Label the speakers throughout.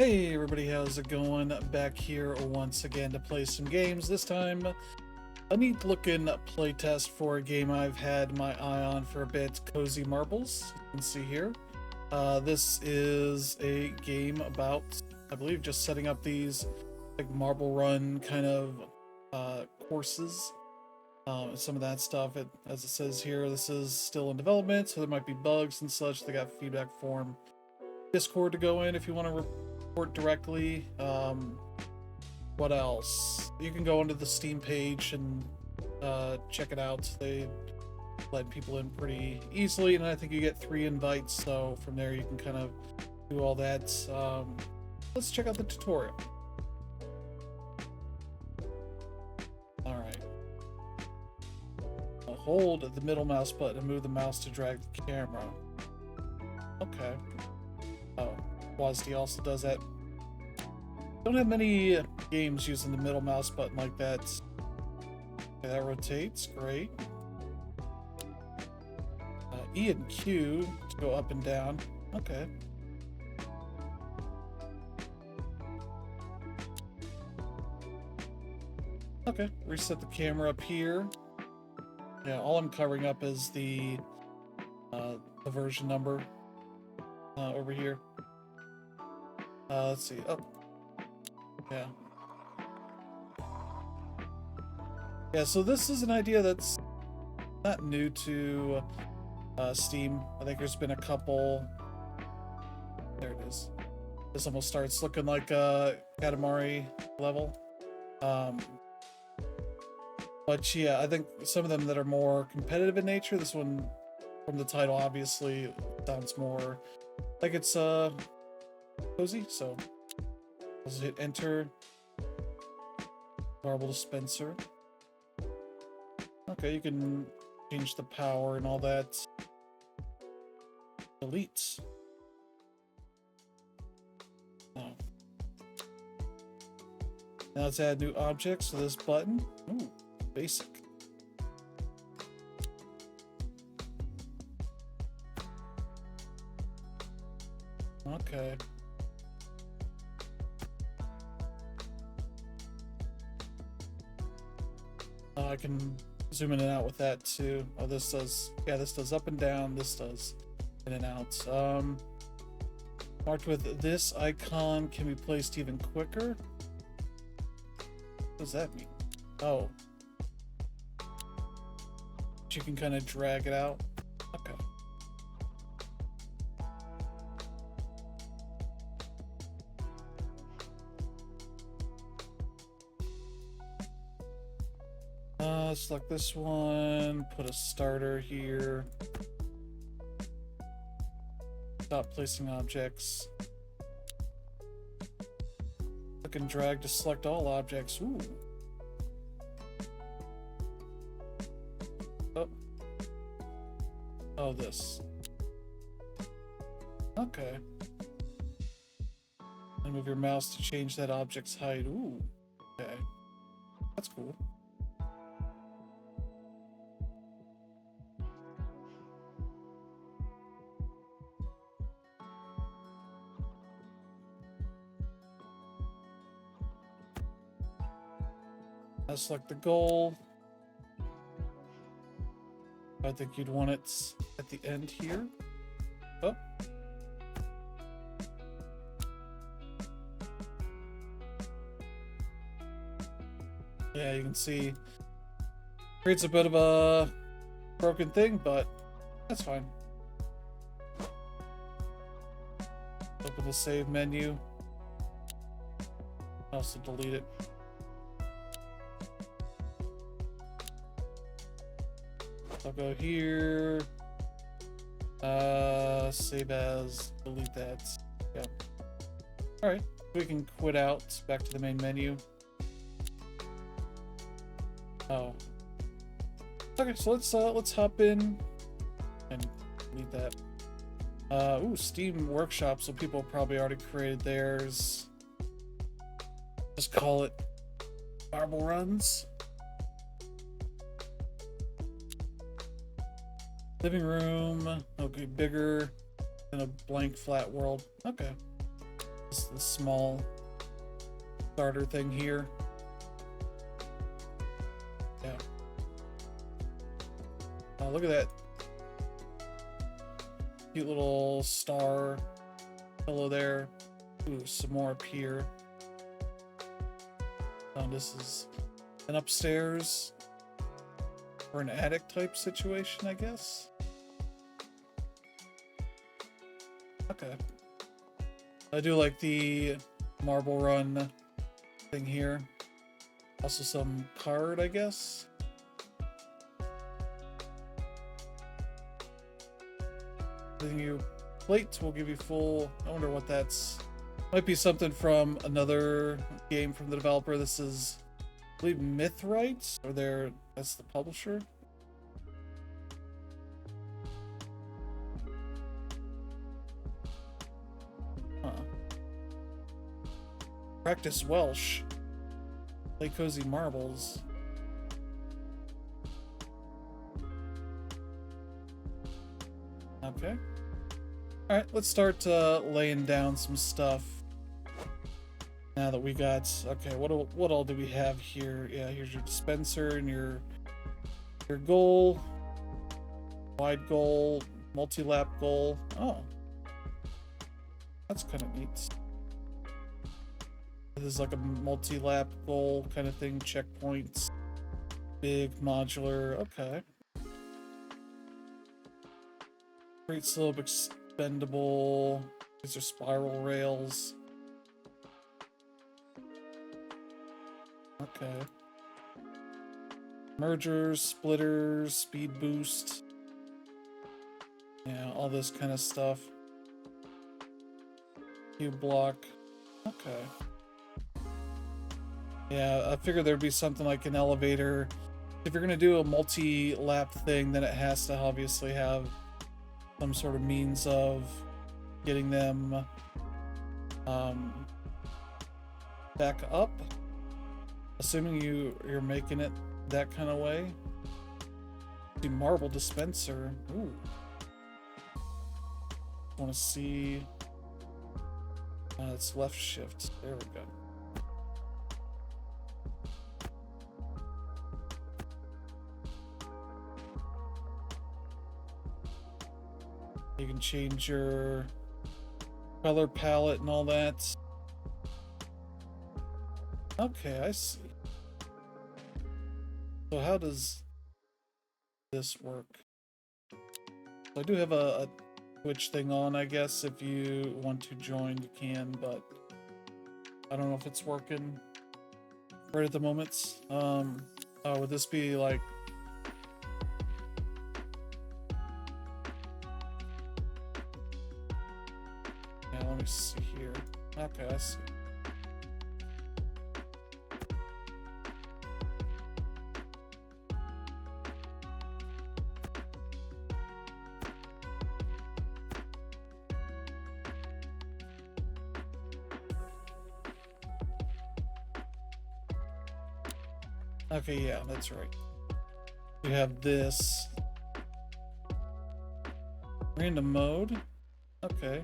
Speaker 1: Hey everybody, how's it going? Back here once again to play some games. This time, a neat looking playtest for a game I've had my eye on for a bit, Cozy Marbles. You can see here. This is a game about, I believe, just setting up these like marble run kind of courses. Some of that stuff. As it says here, this is still in development, so there might be bugs and such. They got feedback form Discord to go in if you want to report directly. What else? You can go onto the Steam page and check it out. They let people in pretty easily, and I think you get 3 invites, so from there you can kind of do all that. Let's check out the tutorial. Alright. Hold the middle mouse button and move the mouse to drag the camera. Okay. Oh, WASD also does that. Don't have many games using the middle mouse button like that. Okay, that rotates, great. E and Q to go up and down. Okay. Okay, reset the camera up here. Yeah, all I'm covering up is the version number over here. Let's see. Oh, yeah. Yeah, so this is an idea that's not new to Steam. I think there's been a couple. There it is. This almost starts looking like a Katamari level. But yeah, I think some of them that are more competitive in nature, this one from the title obviously sounds more like it's cozy, so let's hit enter. Marble dispenser. Okay, you can change the power and all that. Delete. Oh. Now let's add new objects to this button. Ooh, basic. Okay. I can zoom in and out with that too. Oh, this does, yeah, this does up and down, this does in and out. Marked with this icon can be placed even quicker. What does that mean? Oh. You can kind of drag it out. Okay. Select this one, put a starter here. Stop placing objects. Click and drag to select all objects. Ooh. Oh. Oh, this. Okay. And move your mouse to change that object's height. Ooh. Okay. That's cool. I select the goal. I think you'd want it at the end here. Oh. Yeah, you can see creates a bit of a broken thing, but that's fine. Open the save menu. Also delete it. I'll go here. Save as, delete that. Yeah. Alright, we can quit out, back to the main menu. Oh. Okay, so let's hop in and delete that. Ooh, Steam Workshop, so people probably already created theirs. Just call it Marble Runs. Living room, okay, bigger than a blank flat world. Okay. This is the small starter thing here. Yeah. Oh, look at that. Cute little star pillow there. Ooh, some more up here. Oh, this is an upstairs or an attic type situation, I guess. Okay. I do like the marble run thing here. Also some card, I guess. Then your plates will give you full. I wonder what that's. Might be something from another game from the developer. This is, I believe, Myth Rights, or that's the publisher. Huh. Practice Welsh. Play Cozy Marbles. Okay. Alright, let's start laying down some stuff. Now that we got, okay, what all do we have here? Yeah, here's your dispenser and your goal, wide goal, multi-lap goal. Oh, that's kind of neat. This is like a multi-lap goal kind of thing. Checkpoints, big modular. Okay. Great slope, expendable. These are spiral rails. Okay. Mergers, splitters, speed boost. Yeah, all this kind of stuff. Cube block. Okay. Yeah, I figured there'd be something like an elevator. If you're gonna do a multi-lap thing, then it has to obviously have some sort of means of getting them back up. Assuming you're making it that kind of way. The marble dispenser. Ooh. Want to see? It's left shift. There we go. You can change your color palette and all that. Okay, I see. So how does this work? So I do have a Twitch thing on, I guess. If you want to join, you can, but I don't know if it's working right at the moment. Would this be like... Yeah, let me see here. Okay, I see. Okay, yeah, that's right. We have this random mode. Okay.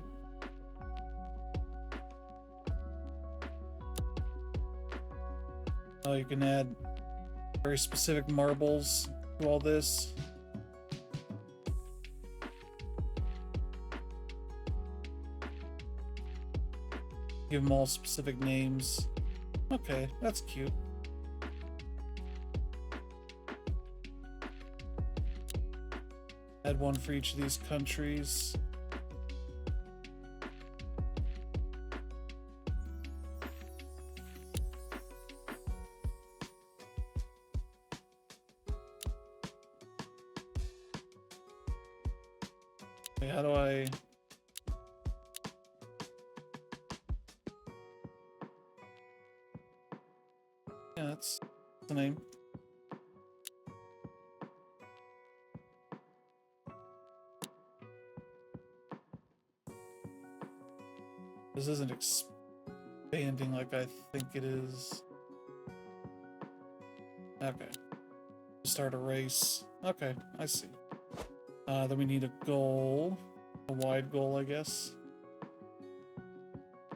Speaker 1: Oh, you can add very specific marbles to all this. Give them all specific names. Okay, that's cute. Add one for each of these countries. Okay, how do I... Yeah, that's the name. This isn't expanding like I think it is. Okay. Start a race. Okay, I see. Then we need a goal. A wide goal, I guess.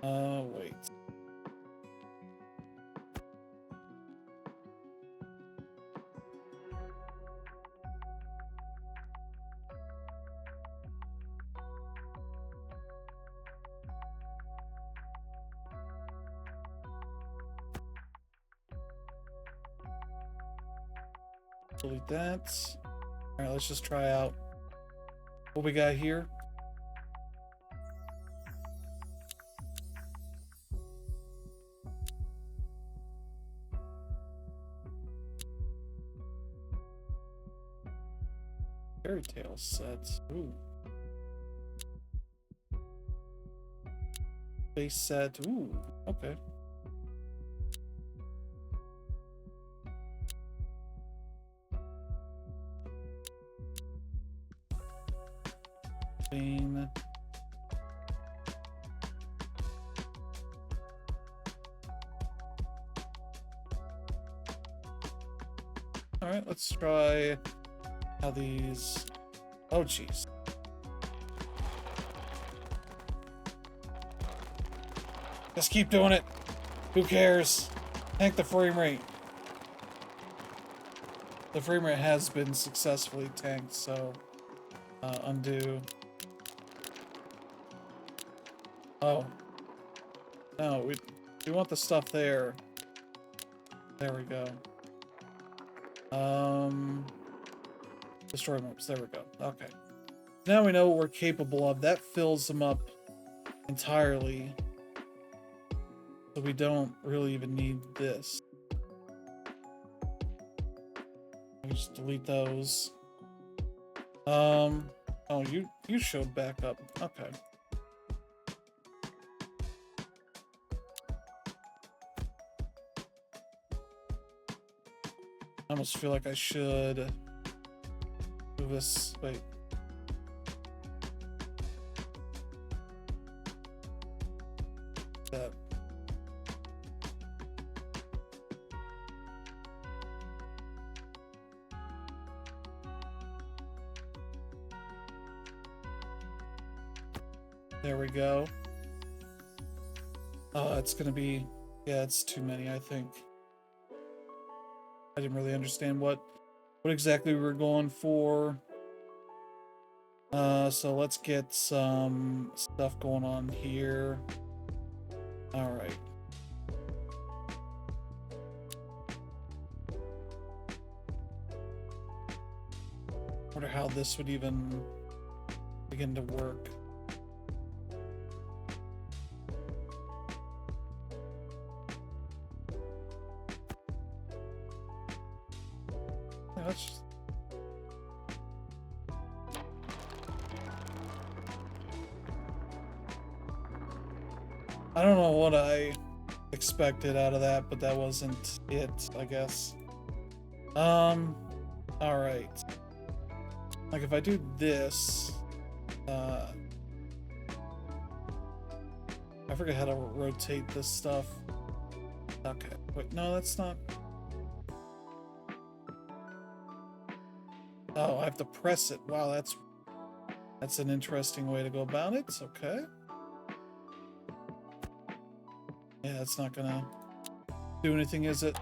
Speaker 1: Wait. Delete that. All right, let's just try out what we got here. Fairy tale sets. Ooh. Base set. Ooh. Okay. Bane. All right, let's try how these. Oh, jeez. Just keep doing it. Who cares? Tank the frame rate. The frame rate has been successfully tanked, so undo. Oh. No, we want the stuff there. There we go. Destroy maps. There we go. Okay. Now we know what we're capable of. That fills them up entirely. So we don't really even need this. Just delete those. Oh, you showed back up. Okay. I almost feel like I should move this. Wait. That. There we go. It's gonna be, yeah, it's too many, I think. I didn't really understand what exactly we were going for. So let's get some stuff going on here. All right. Wonder how this would even begin to work. I don't know what I expected out of that, but that wasn't it, I guess. All right. Like if I do this, I forget how to rotate this stuff. Okay, wait, no, that's not. Oh, I have to press it. Wow, that's an interesting way to go about it. Okay. Yeah, that's not gonna do anything, is it?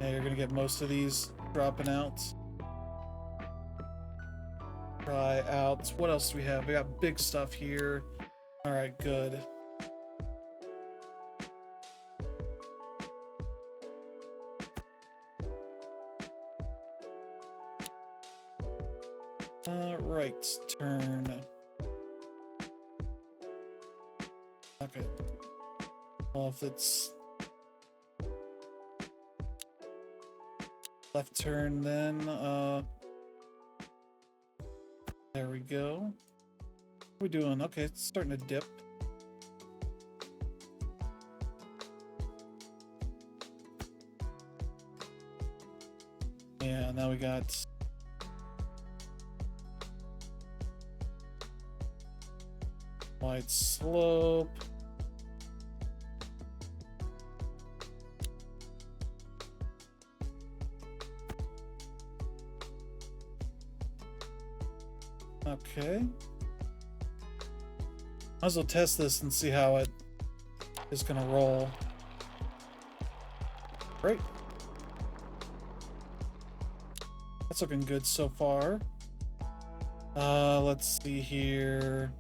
Speaker 1: Yeah, you're gonna get most of these dropping out. Try out. What else do we have? We got big stuff here. All right, good. Right turn. Okay. Well, if it's left turn, then there we go. What are we doing? Okay, it's starting to dip. Yeah, now we got wide slope. Okay. Might as well test this and see how it is gonna roll. Great. That's looking good so far. Let's see here.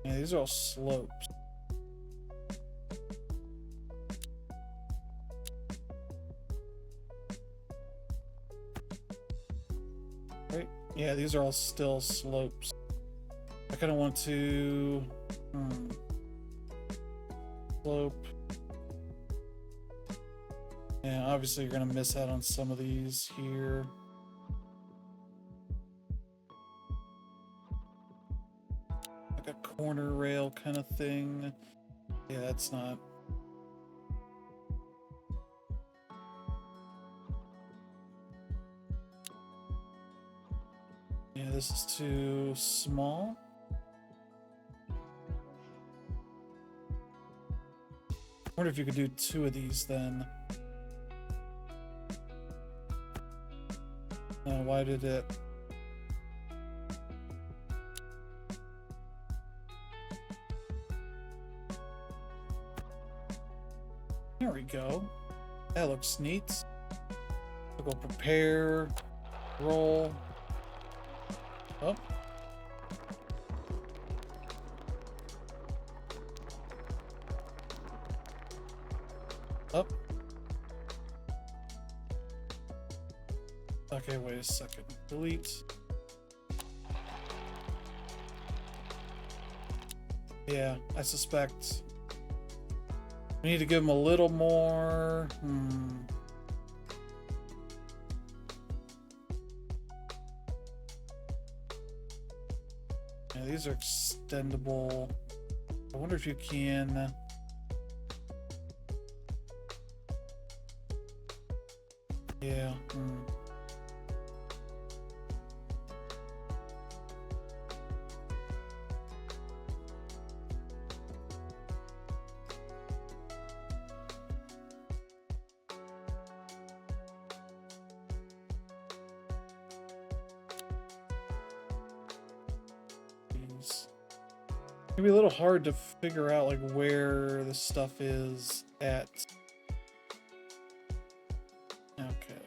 Speaker 1: Yeah, these are all slopes. Right? Yeah, these are all still slopes. I kind of want to slope. Yeah, obviously you're gonna miss out on some of these here. Like a corner rail kind of thing. Yeah, that's not. Yeah, this is too small. I wonder if you could do 2 of these then. Why did it? There we go. That looks neat. We'll go prepare, roll. Oh. Up. Okay, wait a second. Delete. Yeah, I suspect we need to give them a little more. Yeah, these are extendable. I wonder if you can. Yeah. It'd be a little hard to figure out like where this stuff is at. Okay.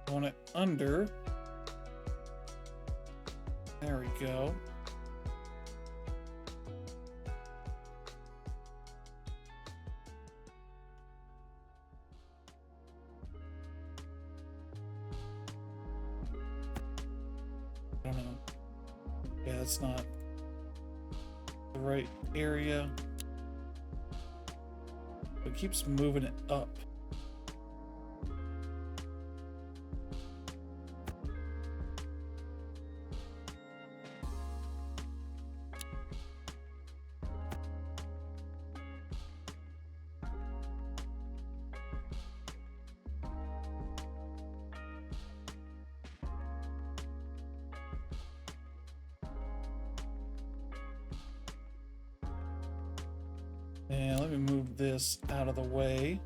Speaker 1: I want it under. There we go. I don't know. Yeah, it's not the right area. It keeps moving it up. And let me move this out of the way.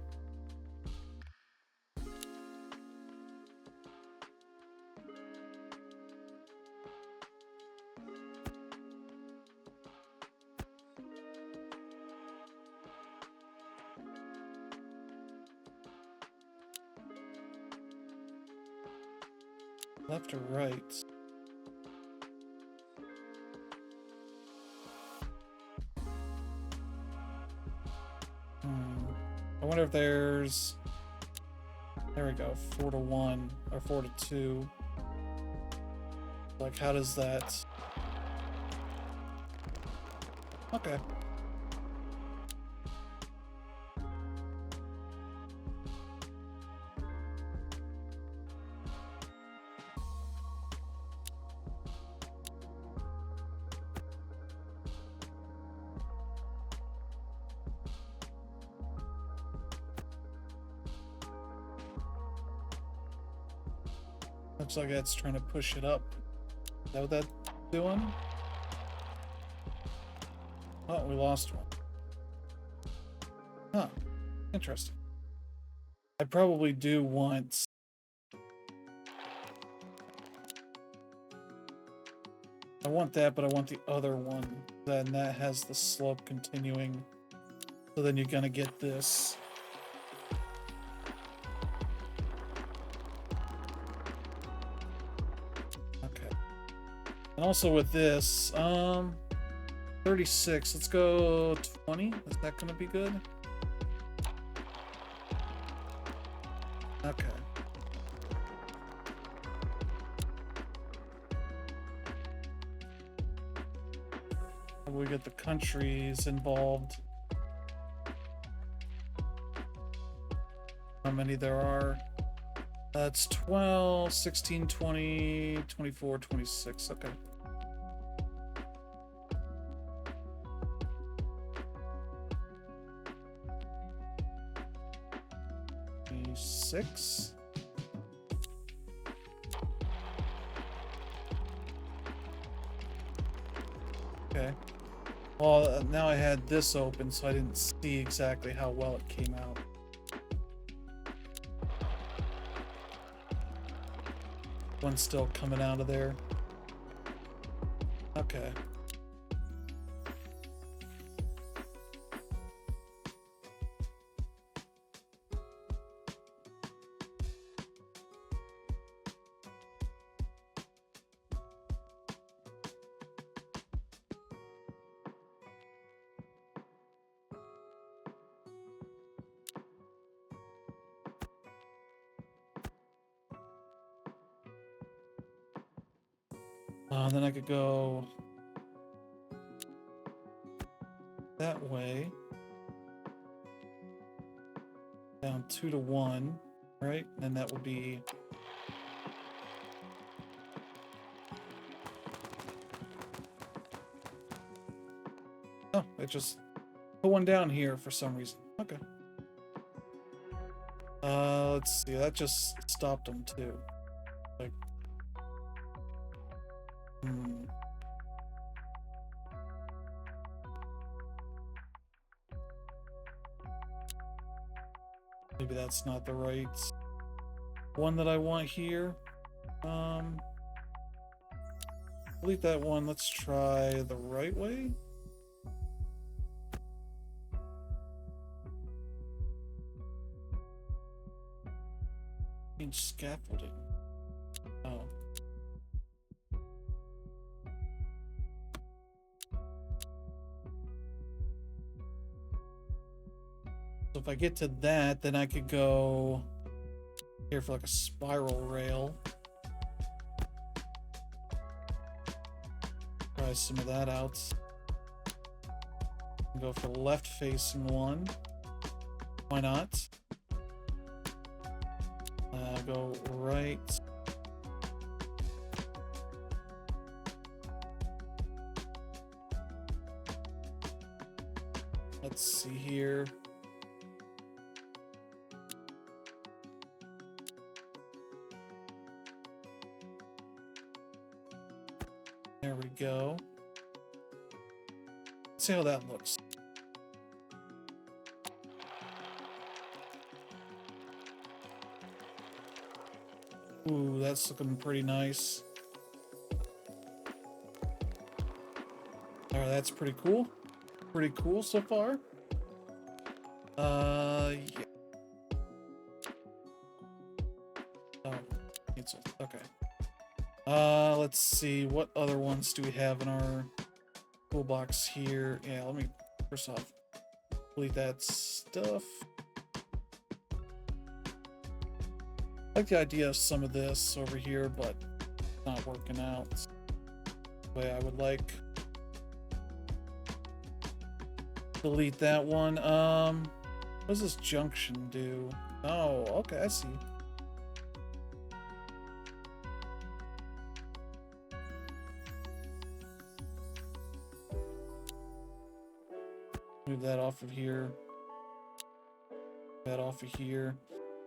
Speaker 1: Left or right? I wonder if there's... There we go, 4 to 1 or 4 to 2. Like, how does that... Okay. Looks like that's trying to push it up. Is that what that's doing? Oh, we lost one. Huh. Interesting. I probably do want... I want that, but I want the other one. Then that has the slope continuing. So then you're gonna get this. Okay. And also with this, 36. Let's go 20. Is that gonna be good? Okay. We get the countries involved. How many there are? That's 12, 16, 20, 24, 26. Okay. Six. Okay. Well, now I had this open, so I didn't see exactly how well it came out. One's still coming out of there. Okay. Then I could go that way. Down 2 to 1, right? And that would be... Oh, it just put one down here for some reason. Okay. Let's see. That just stopped them too. Like, maybe that's not the right one that I want here. Delete that one. Let's try the right way. Change scaffolding. Oh. So if I get to that, then I could go here for like a spiral rail. Try some of that out. Go for left facing one. Why not? Go right. Let's see here. There we go. Let's see how that looks. Ooh, that's looking pretty nice. Alright, that's pretty cool. Pretty cool so far. Yeah. Oh, canceled. Okay. Let's see, what other ones do we have in our toolbox here? Yeah, let me first off delete that stuff. I like the idea of some of this over here, but it's not working out the way I would like. Delete that one. What does this junction do? Oh, okay, I see. Move that off of here. That off of here.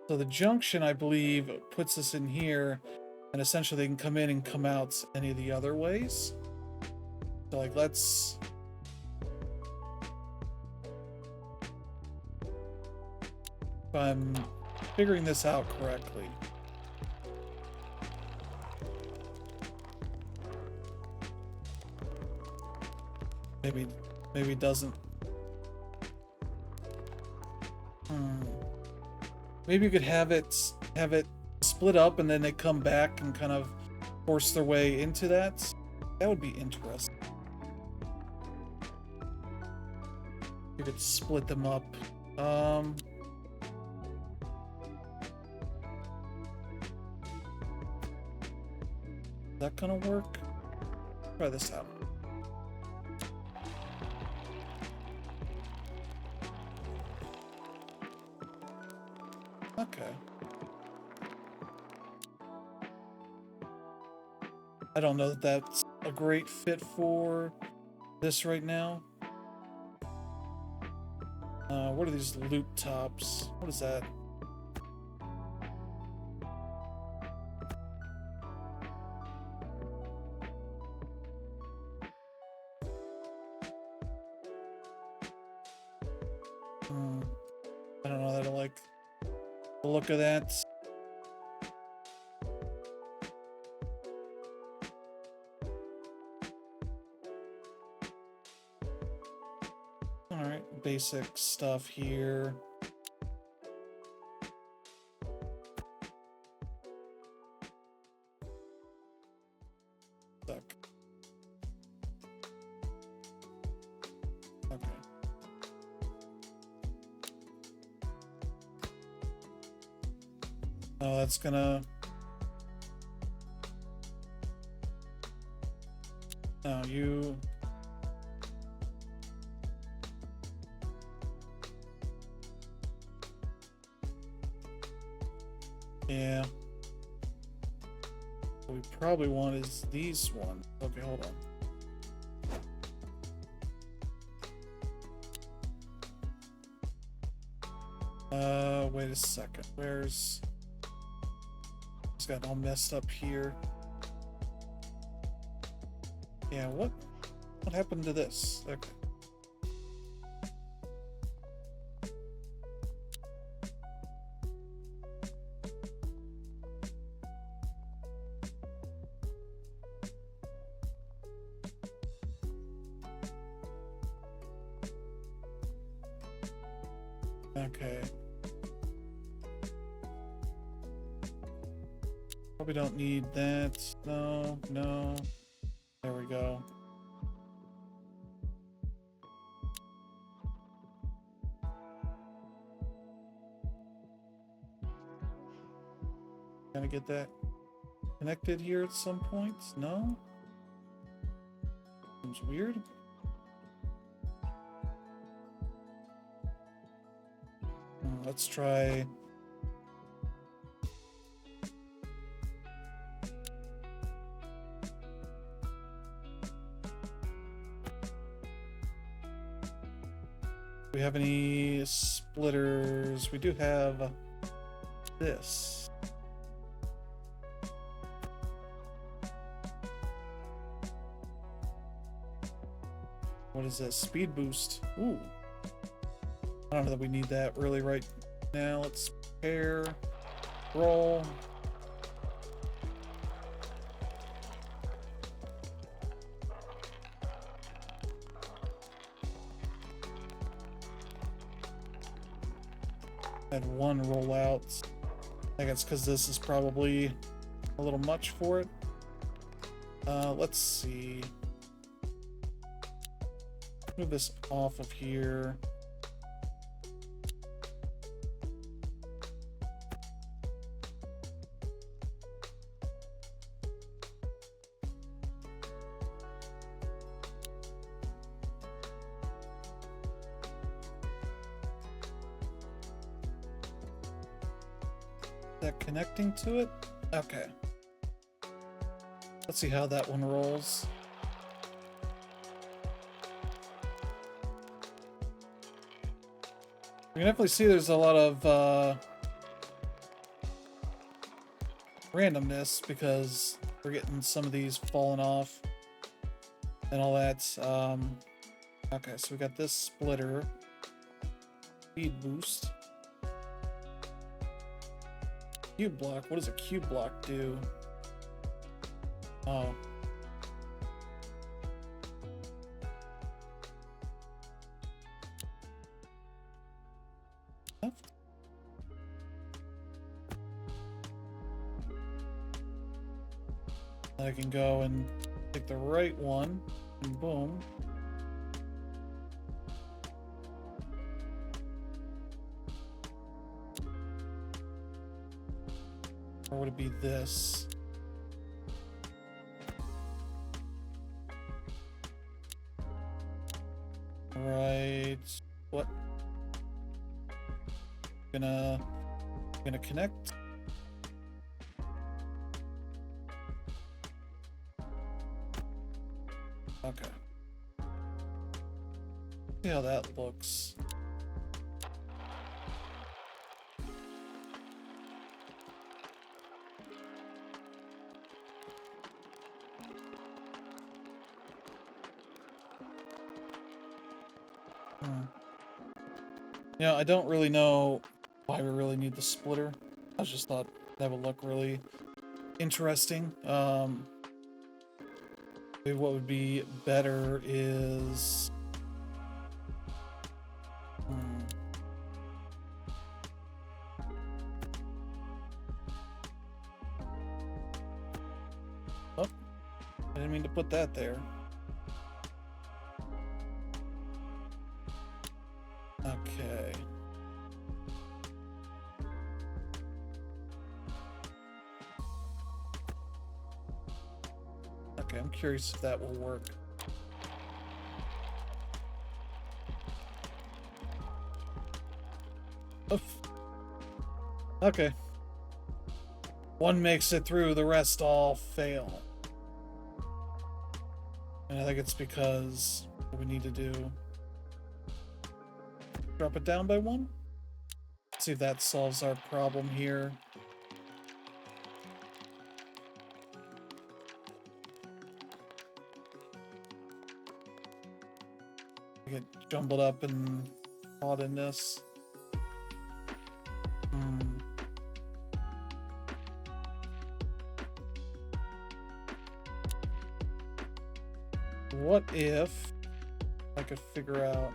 Speaker 1: So the junction, I believe, puts us in here, and essentially they can come in and come out any of the other ways. So like, let's I'm figuring this out correctly. Maybe it doesn't. Maybe you could have it split up and then they come back and kind of force their way into that. That would be interesting. You could split them up. Is that gonna work? Try this out. Okay. I don't know that that's a great fit for this right now. What are these loop tops? What is that? I don't know that I like the look of that. Alright, basic stuff here. Stuck. Okay. Oh, that's gonna... No, you... Yeah. What we probably want is these ones. Okay, hold on. Wait a second. Where's... It's got all messed up here. Yeah, what happened to this? Okay. Okay. Probably don't need that. No, no. There we go. Gonna get that connected here at some point? No? Seems weird. Let's try... Do we have any splitters? We do have this. What is this? Speed boost. Ooh. I don't know that we need that really right now. Let's pair, roll. Had one rollout. I think it's because this is probably a little much for it. Let's see. Move this off of here. That connecting to it? Okay. Let's see how that one rolls. You can definitely see there's a lot of randomness because we're getting some of these falling off and all that. Okay, so we got this splitter, speed boost. cube block. What does a cube block do? Oh. I can go and pick the right one, and boom. Or would it be this? Right. What? Gonna connect. Okay. See how that looks. Yeah, I don't really know why we really need the splitter. I just thought that would look really interesting. Maybe what would be better is... Oh, I didn't mean to put that there. Okay. Okay, I'm curious if that will work. Oof. Okay. One makes it through, the rest all fail. And I think it's because what we need to do... Drop it down by one? See if that solves our problem here. I get jumbled up and caught in this. What if I could figure out...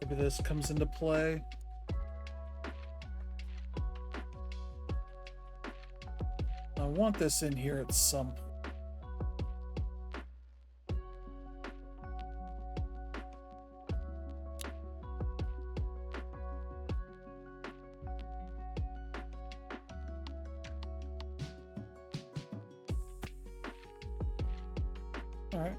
Speaker 1: Maybe this comes into play. I want this in here at some point. All right.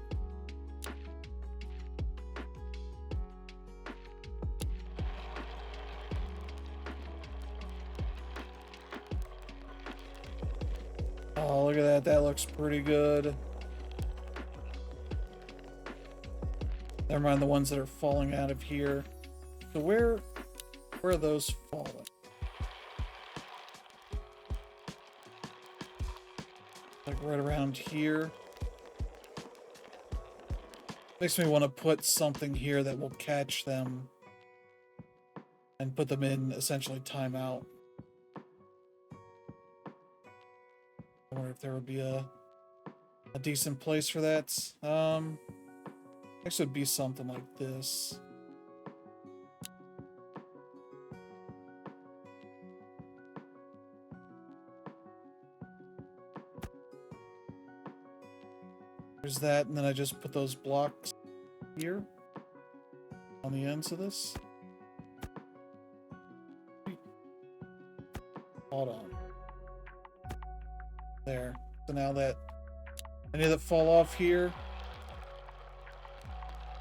Speaker 1: Oh, look at that. That looks pretty good. Never mind the ones that are falling out of here. So where are those falling? Like right around here. Makes me want to put something here that will catch them and put them in essentially timeout. I wonder if there would be a decent place for that. I guess it would be something like this. There's that, and then I just put those blocks here on the ends of this. Hold on. There. So now that any that fall off here,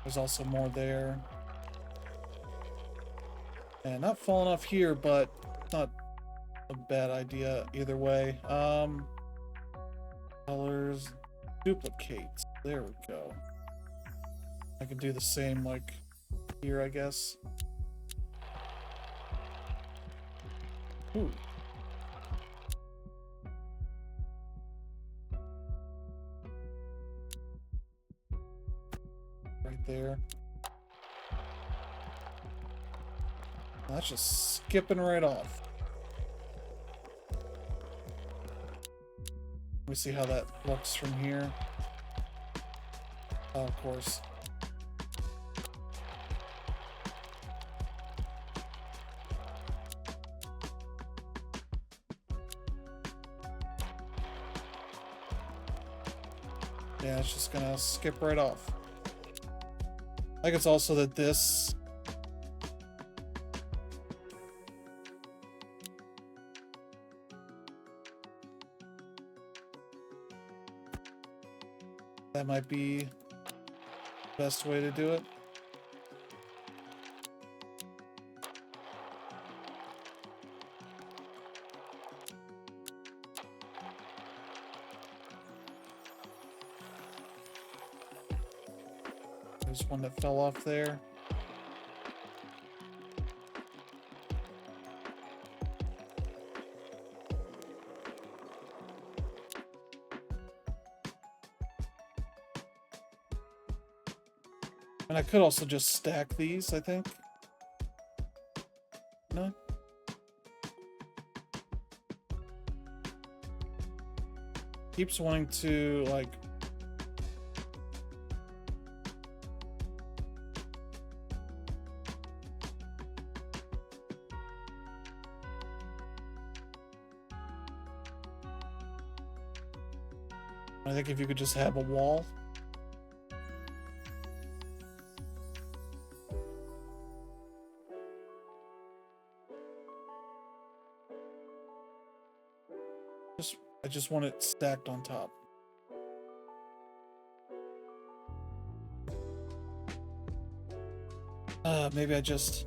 Speaker 1: there's also more there. And not falling off here, but it's not a bad idea either way. Colors, duplicates. There we go. I can do the same like here, I guess. Ooh. there. That's just skipping right off. Let me see how that looks from here. Oh, of course. Yeah, it's just gonna skip right off. I think it's also that this... That might be the best way to do it. There's one that fell off there. And I could also just stack these, I think. No? Keeps wanting to, like... I think if you could just have a wall. I just want it stacked on top. Maybe I just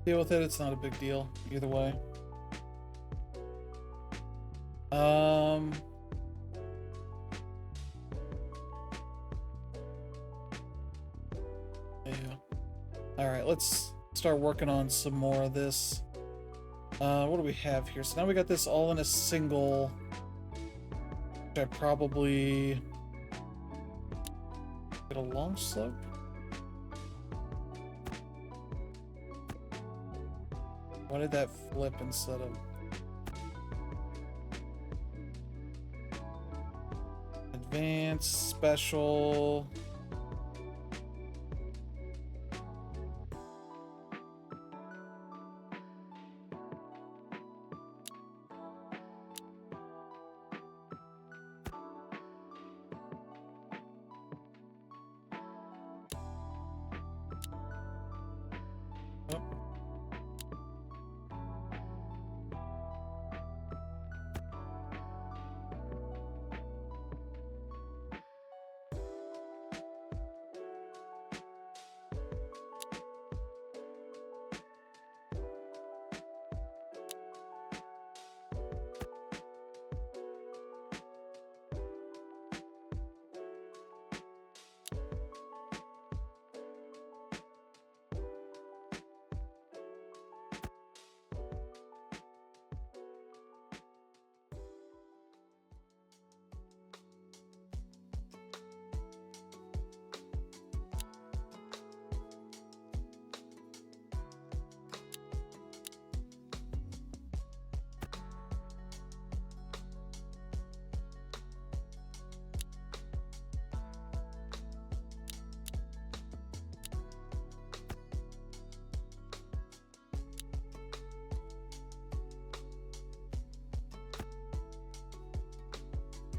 Speaker 1: deal with it. It's not a big deal either way. Yeah. All right, let's start working on some more of this. What do we have here? So now we got this all in a single, which I probably get a long slope. Why did that flip instead of advanced, special?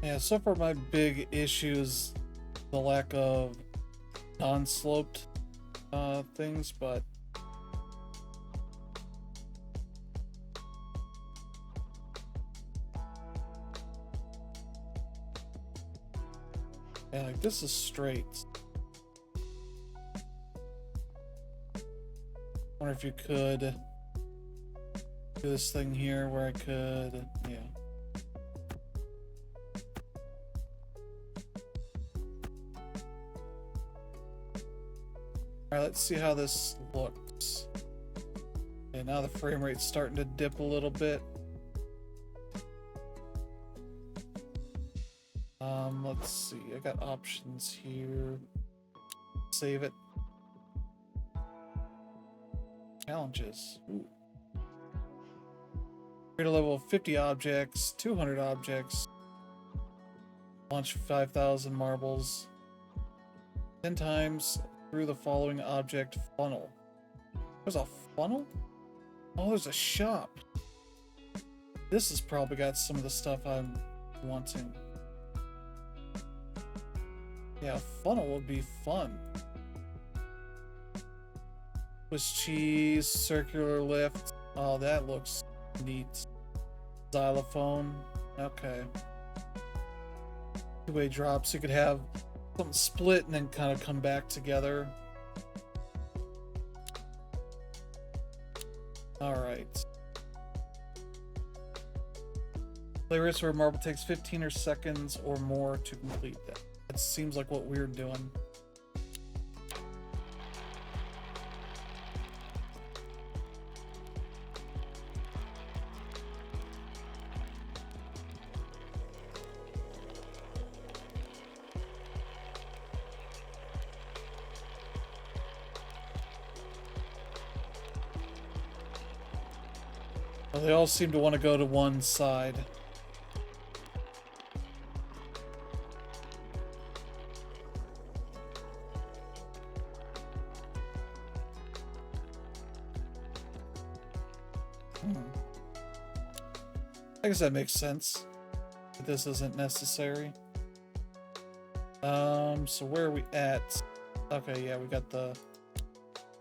Speaker 1: Yeah, so far my big issue is the lack of non-sloped things, but yeah, like this is straight. Wonder if you could do this thing here where I could, yeah. Alright, let's see how this looks. Okay, now the frame rate's starting to dip a little bit. Let's see. I got options here. Save it. Challenges. Ooh. Create a level of 50 objects, 200 objects. Launch 5,000 marbles. 10 times through the following object funnel. There's a funnel? Oh, there's a shop. This has probably got some of the stuff I'm wanting. Yeah, a funnel would be fun. Swiss cheese, circular lift. Oh, that looks neat. Xylophone. Okay. Two-way drops. You could have something split and then kind of come back together. Alright. Play race where a marble takes 15 or seconds or more to complete that. It seems like what we're doing. Well, they all seem to want to go to one side. I guess that makes sense. But this isn't necessary. So where are we at? Okay, yeah, we got the...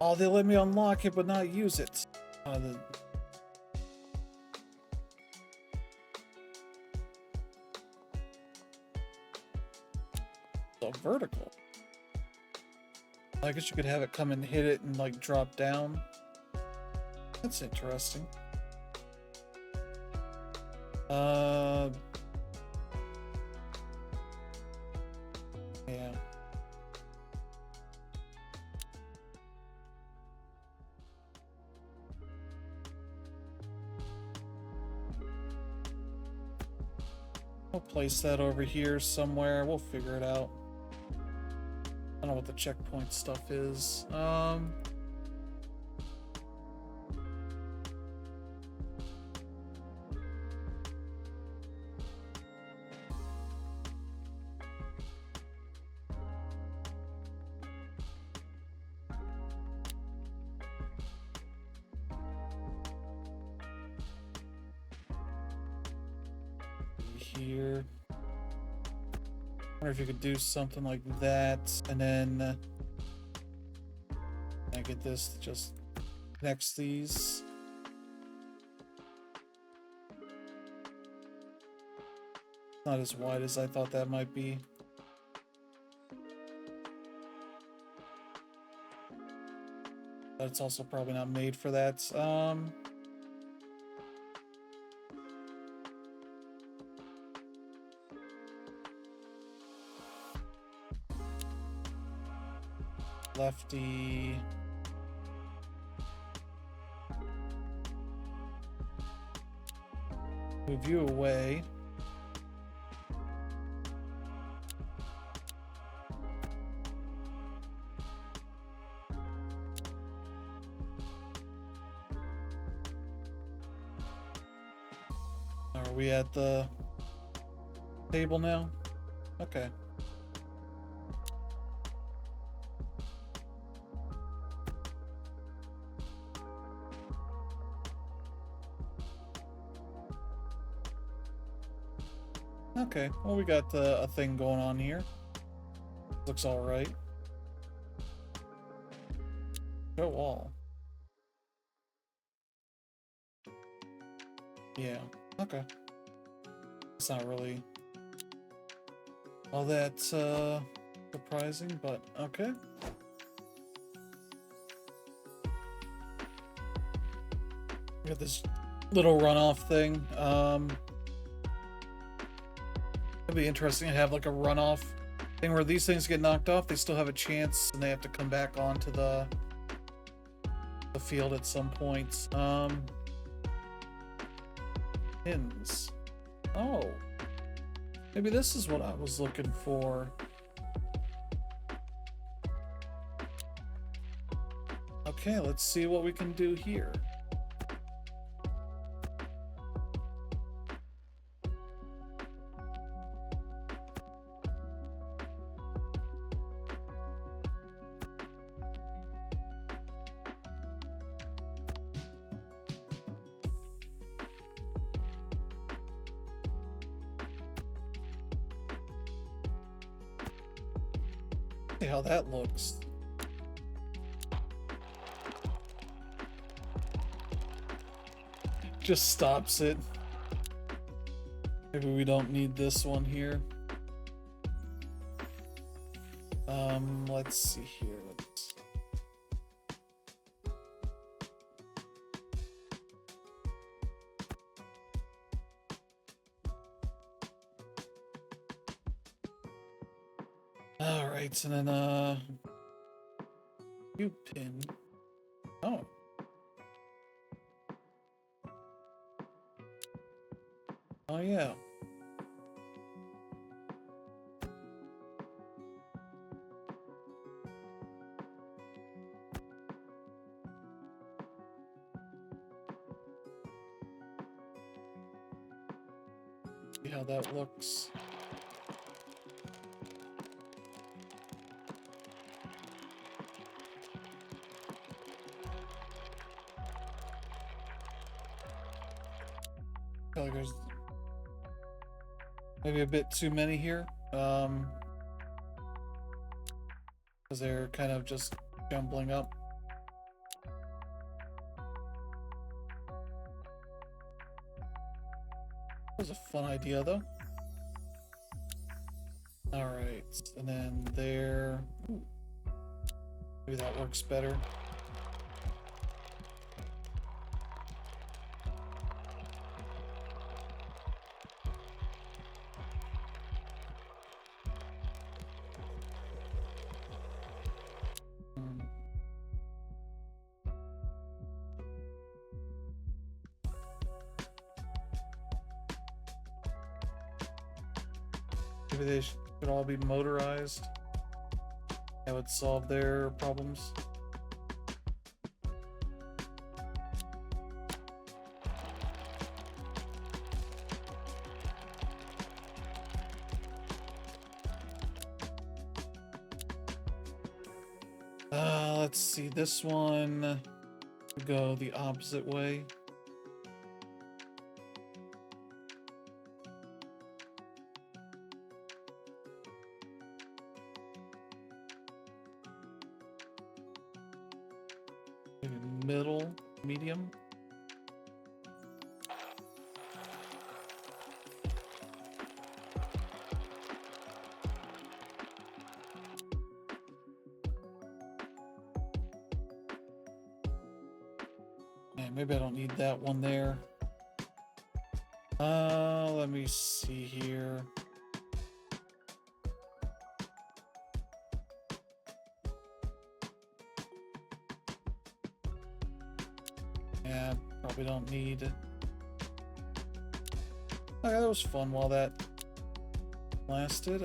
Speaker 1: Oh, they let me unlock it but not use it. So vertical. I guess you could have it come and hit it and like drop down. That's interesting. Yeah. We'll place that over here somewhere. We'll figure it out. I don't know what the checkpoint stuff is. Here. Wonder if you could do something like that, and then I get this to just connects these. Not as wide as I thought that might be. But it's also probably not made for that. Lefty. Move you away. Are we at the table now? Okay. Okay, well, we got a thing going on here. Looks all right. Show all. Yeah, okay. It's not really all that surprising, but okay. We got this little runoff thing. It'd be interesting to have like a runoff thing where these things get knocked off, they still have a chance and they have to come back onto the field at some point. Pins. Oh. Maybe this is what I was looking for. Okay, let's see what we can do here. See how that looks. Just stops it. Maybe we don't need this one here. Let's see here. All right, and then you pin. Oh. Oh yeah. See how that looks. I feel like there's maybe a bit too many here. Because they're kind of just jumbling up. That was a fun idea, though. All right, and then there. Ooh. Maybe that works better. Maybe they should all be motorized. That would solve their problems. Let's see. This one would go the opposite way. Middle, medium. Yeah, maybe I don't need that one there. Let me see here. Yeah, probably don't need it. Okay, that was fun while that lasted.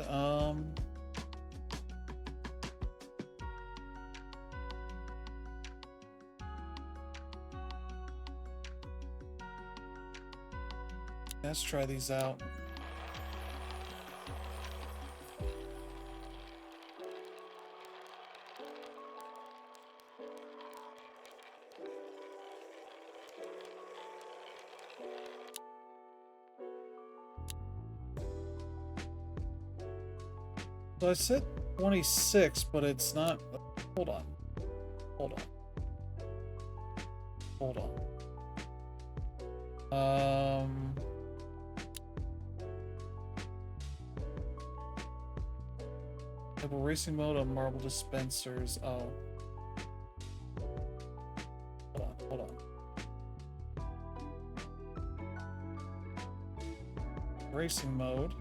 Speaker 1: Let's try these out. So I said 26, but it's not. Hold on. Hold on. Hold on. Double racing mode on marble dispensers. Oh. Hold on. Racing mode.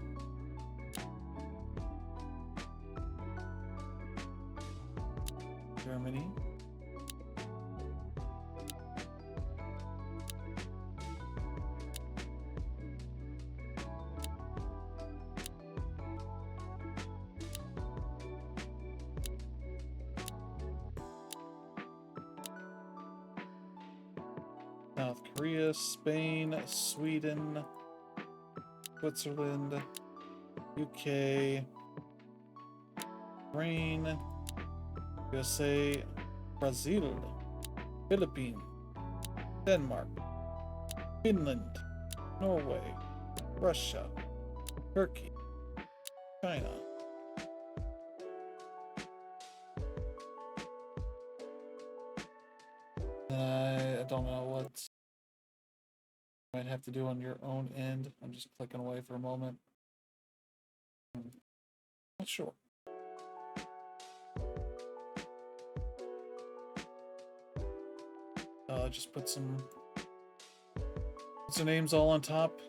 Speaker 1: Germany. South Korea, Spain, Sweden, Switzerland, UK, Ukraine, USA, Brazil, Philippines, Denmark, Finland, Norway, Russia, Turkey, China. I don't know what you might have to do on your own end. I'm just clicking away for a moment. Not sure. Just put some names all on top.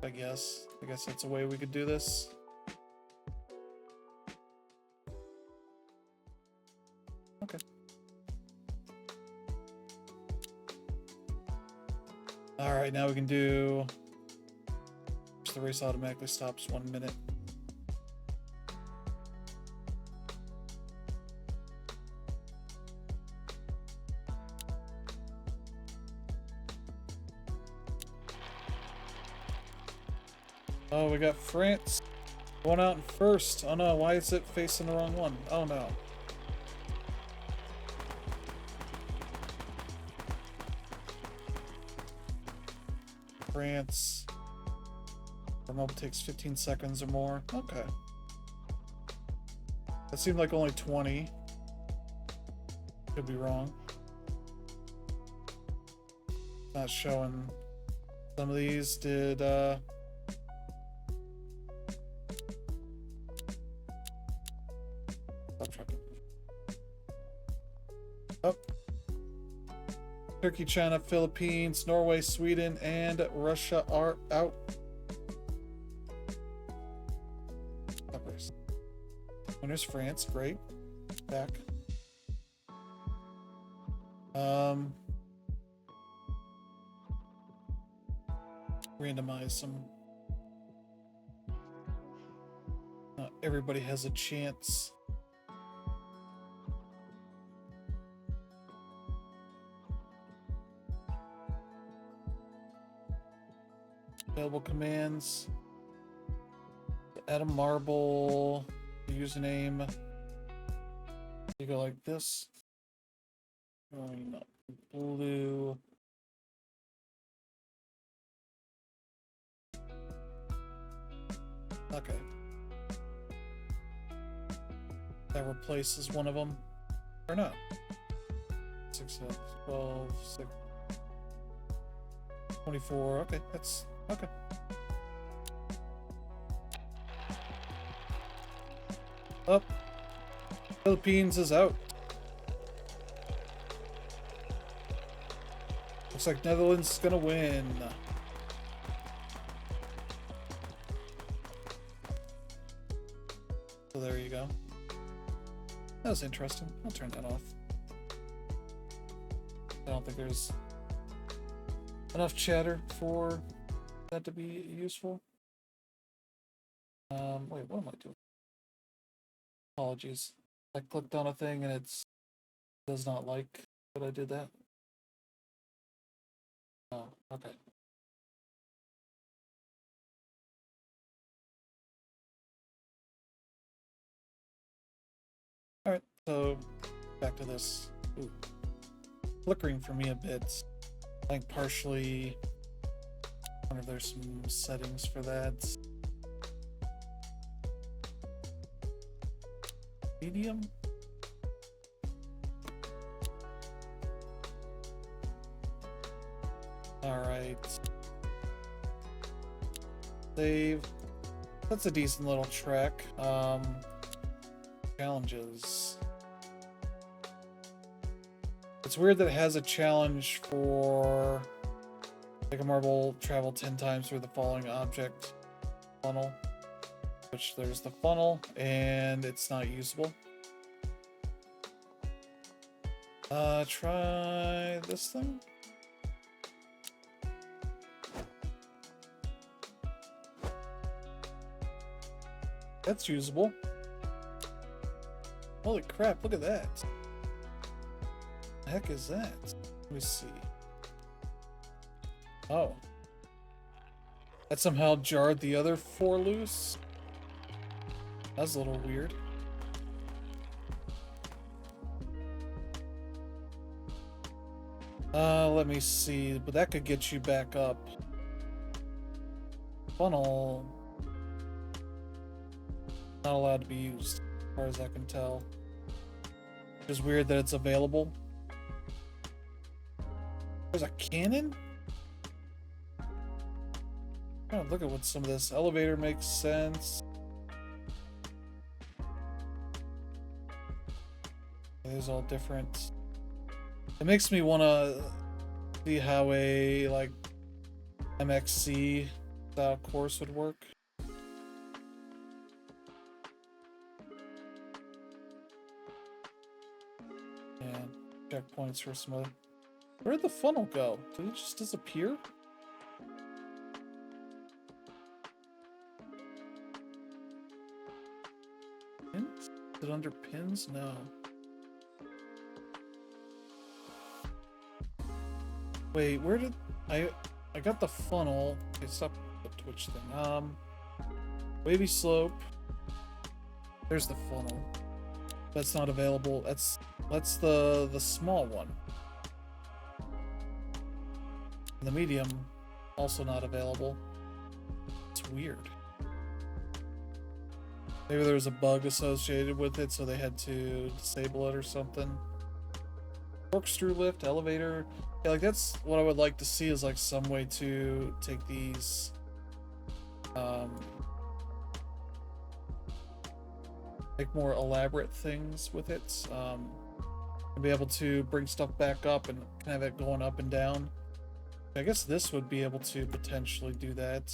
Speaker 1: I guess that's a way we could do this. Okay. All right, now we can do. The race automatically stops 1 minute. Oh, we got France going out in first. Oh no, why is it facing the wrong one? Oh no. France. Remote takes 15 seconds or more. Okay. That seemed like only 20. Could be wrong. Not showing. Some of these did, Stop trucking. Up. Turkey, China, Philippines, Norway, Sweden, and Russia are out. Winners France, great. Back. Randomize some. Not everybody has a chance. Available commands. Add a marble. Username. You go like this. Green, blue. Okay. That replaces one of them. Or no. 6, 12, 6, 24. Okay, that's okay. Up. Philippines is out. Looks like Netherlands is gonna win. So there you go. That was interesting. I'll turn that off. I don't think there's enough chatter for that to be useful. Wait, what am I doing? Apologies. I clicked on a thing and it does not like that I did that. Oh, okay. Alright, so back to this. Ooh. Flickering for me a bit. I think partially. I wonder if there's some settings for that. Medium? Alright. Save. That's a decent little track. Challenges. It's weird that it has a challenge for make a marble travel 10 times through the following object funnel. Which there's the funnel and it's not usable. Try this thing. That's usable. Holy crap, look at that. The heck is that? Let me see. Oh. That somehow jarred the other 4 loose? That's a little weird. Let me see, but that could get you back up. Funnel. Not allowed to be used, as far as I can tell. It's weird that it's available. There's a cannon? Oh, look at what some of this elevator makes sense. There's all different. It makes me want to see how a like MXC style course would work. And checkpoints for some other. Where'd the funnel go? Did it just disappear? Pins? Is it under pins? No. Wait, where did I got the funnel. Okay, stop the Twitch thing. Wavy slope. There's the funnel. That's not available. That's the small one. The medium, also not available. It's weird. Maybe there was a bug associated with it, so they had to disable it or something. Corkscrew lift, elevator. Yeah, like that's what I would like to see, is like some way to take these like more elaborate things with it, and be able to bring stuff back up and have it going up and down. I guess this would be able to potentially do that.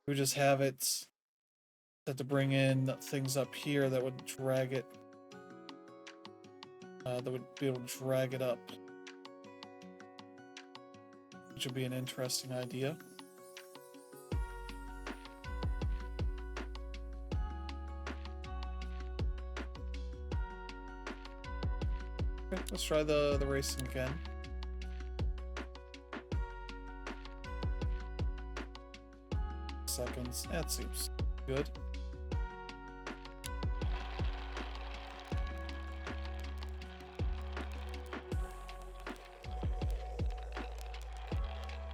Speaker 1: We just have it set to bring in things up here that would drag it. That would be able to drag it up, which would be an interesting idea. Okay, let's try the racing again. Seconds. That seems good.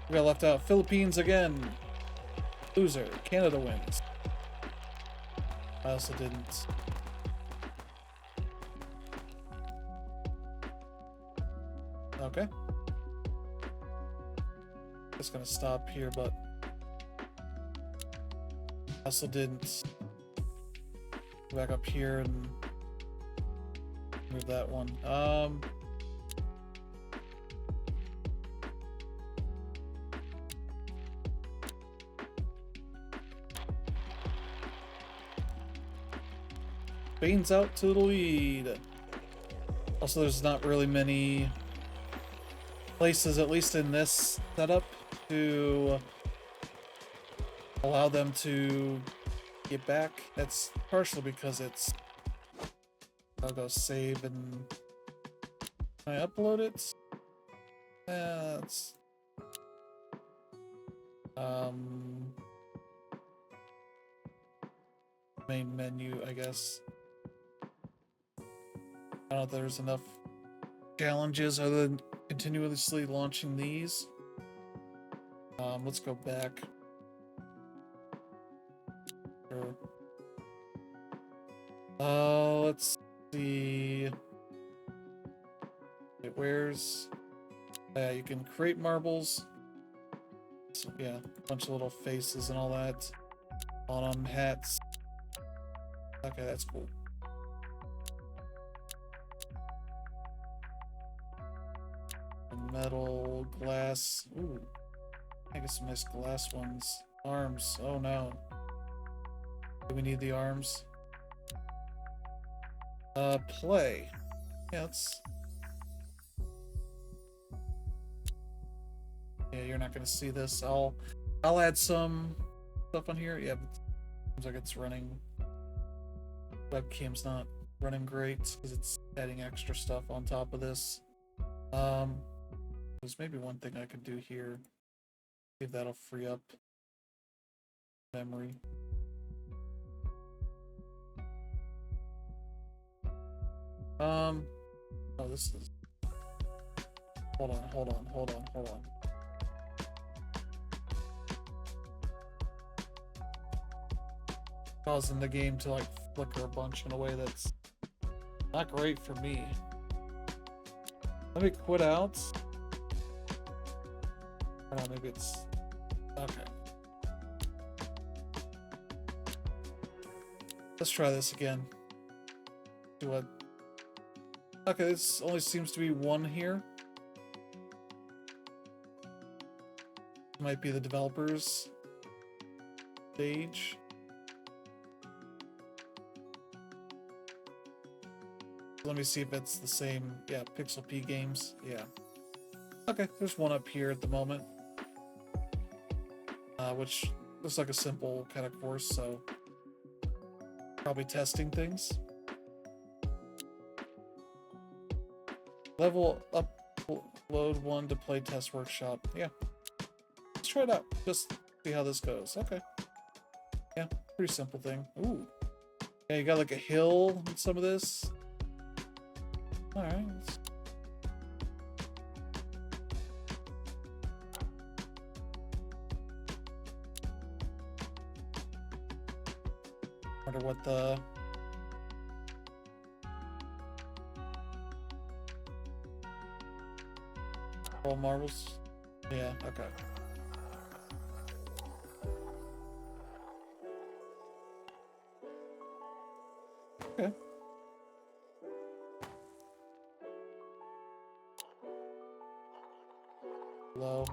Speaker 1: We got left out. Philippines again. Loser. Canada wins. I also didn't. Okay. Just gonna stop here, but also didn't go back up here and move that one. Spain's out to the lead. Also, there's not really many places, at least in this setup, to allow them to get back. That's partially because it's... I'll go save and... Can I upload it? That's... Main menu, I guess. I don't know if there's enough challenges other than continuously launching these. Let's go back. Sure. Let's see. Wait, where's... Yeah, you can create marbles. So, yeah, a bunch of little faces and all that. On them, hats. Okay, that's cool. Metal, glass. Ooh. I guess some nice glass ones. Arms. Oh no. Do we need the arms? Play. Yeah, let's... Yeah, you're not gonna see this. I'll add some stuff on here. Yeah, but it seems like it's running. Webcam's not running great because it's adding extra stuff on top of this. There's maybe one thing I could do here. See if that'll free up memory. Oh, this is. Hold on. Causing the game to like flicker a bunch in a way that's not great for me. Let me quit out. Oh, maybe it's okay. Let's try this again. Do what? Okay, this only seems to be one here. Might be the developers stage. Let me see if it's the same. Yeah, Pixel P Games. Yeah. Okay, there's one up here at the moment. Which looks like a simple kind of course, so probably testing things. Level upload 1 to Playtest workshop. Yeah. Let's try it out. Just see how this goes. Okay. Yeah, pretty simple thing. Ooh. Yeah, you got like a hill in some of this. Alright. Wonder what the all marbles. Yeah, okay. Okay. Low.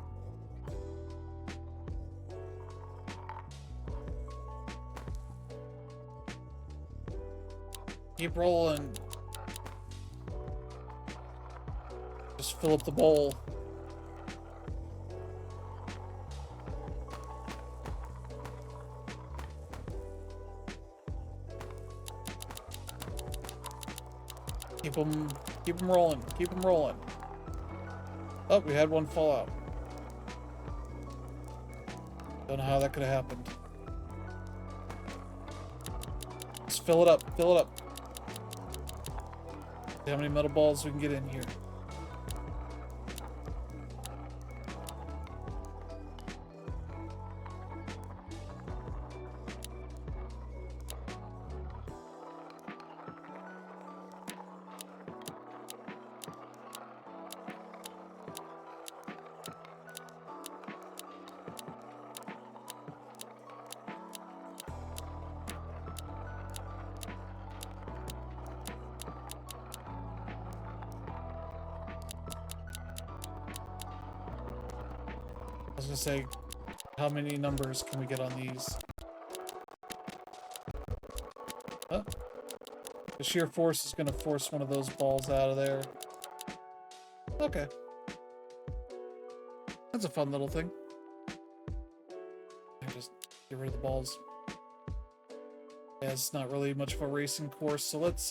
Speaker 1: Keep rolling. Just fill up the bowl. Keep them rolling. Keep them rolling. Oh, we had one fall out. Don't know how that could have happened. Let's fill it up. Fill it up. See how many metal balls we can get in here. I was gonna say, how many numbers can we get on these? Oh. The sheer force is gonna force one of those balls out of there. Okay. That's a fun little thing. I just get rid of the balls. Yeah, it's not really much of a racing course, so let's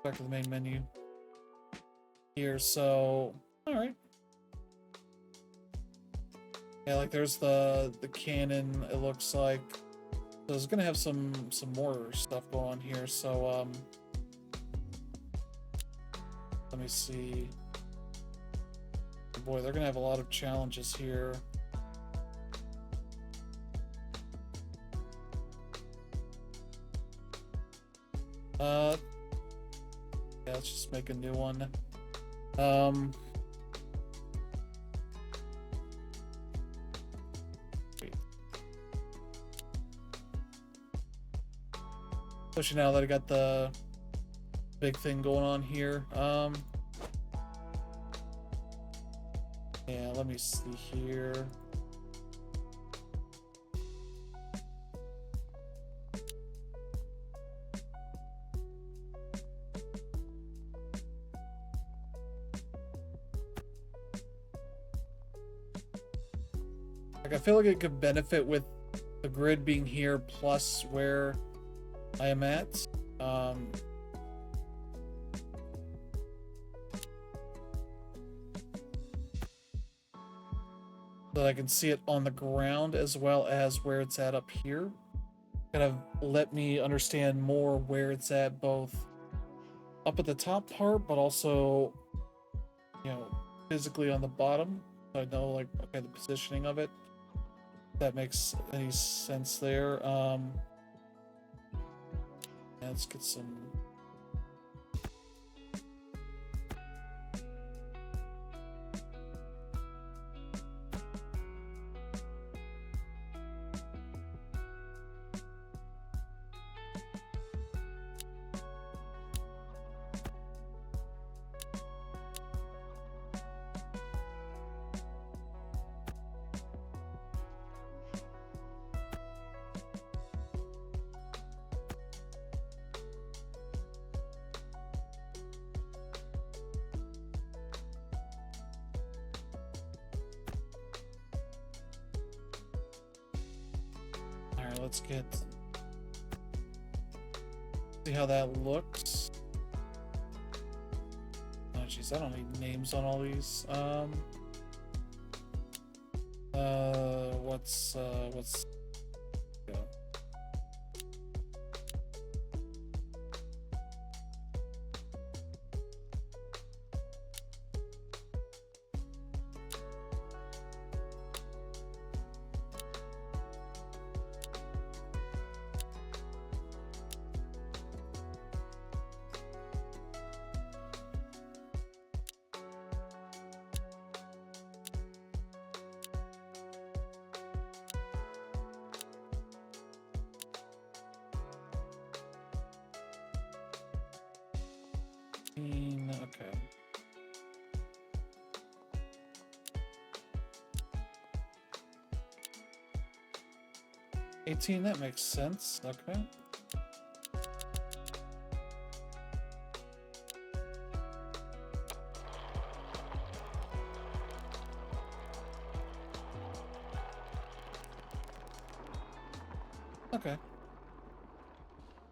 Speaker 1: back to the main menu here. So, all right. Yeah, like there's the cannon, it looks like. So it's gonna have some more stuff going on here. So let me see. Boy, they're gonna have a lot of challenges here. Yeah, let's just make a new one. Especially now that I got the big thing going on here. Yeah, let me see here. Like, I feel like it could benefit with the grid being here plus where I am at. that I can see it on the ground as well as where it's at up here. Kind of let me understand more where it's at, both up at the top part, but also, you know, physically on the bottom. So I know, like, okay, the positioning of it. If that makes any sense there. Let's get some. Let's get, see how that looks. Oh jeez, I don't need names on all these. What's yeah. Okay. $18, that makes sense. Okay. Okay.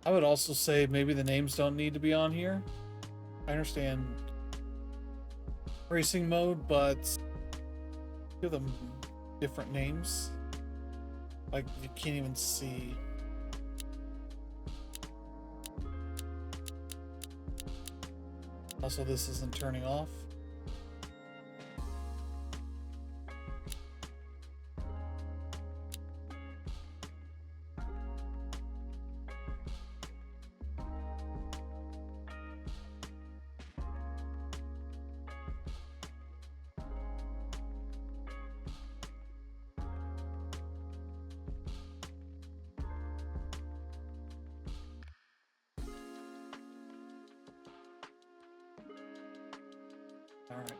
Speaker 1: I would also say maybe the names don't need to be on here. I understand racing mode, but give them different names. Like, you can't even see. Also, this isn't turning off. All right.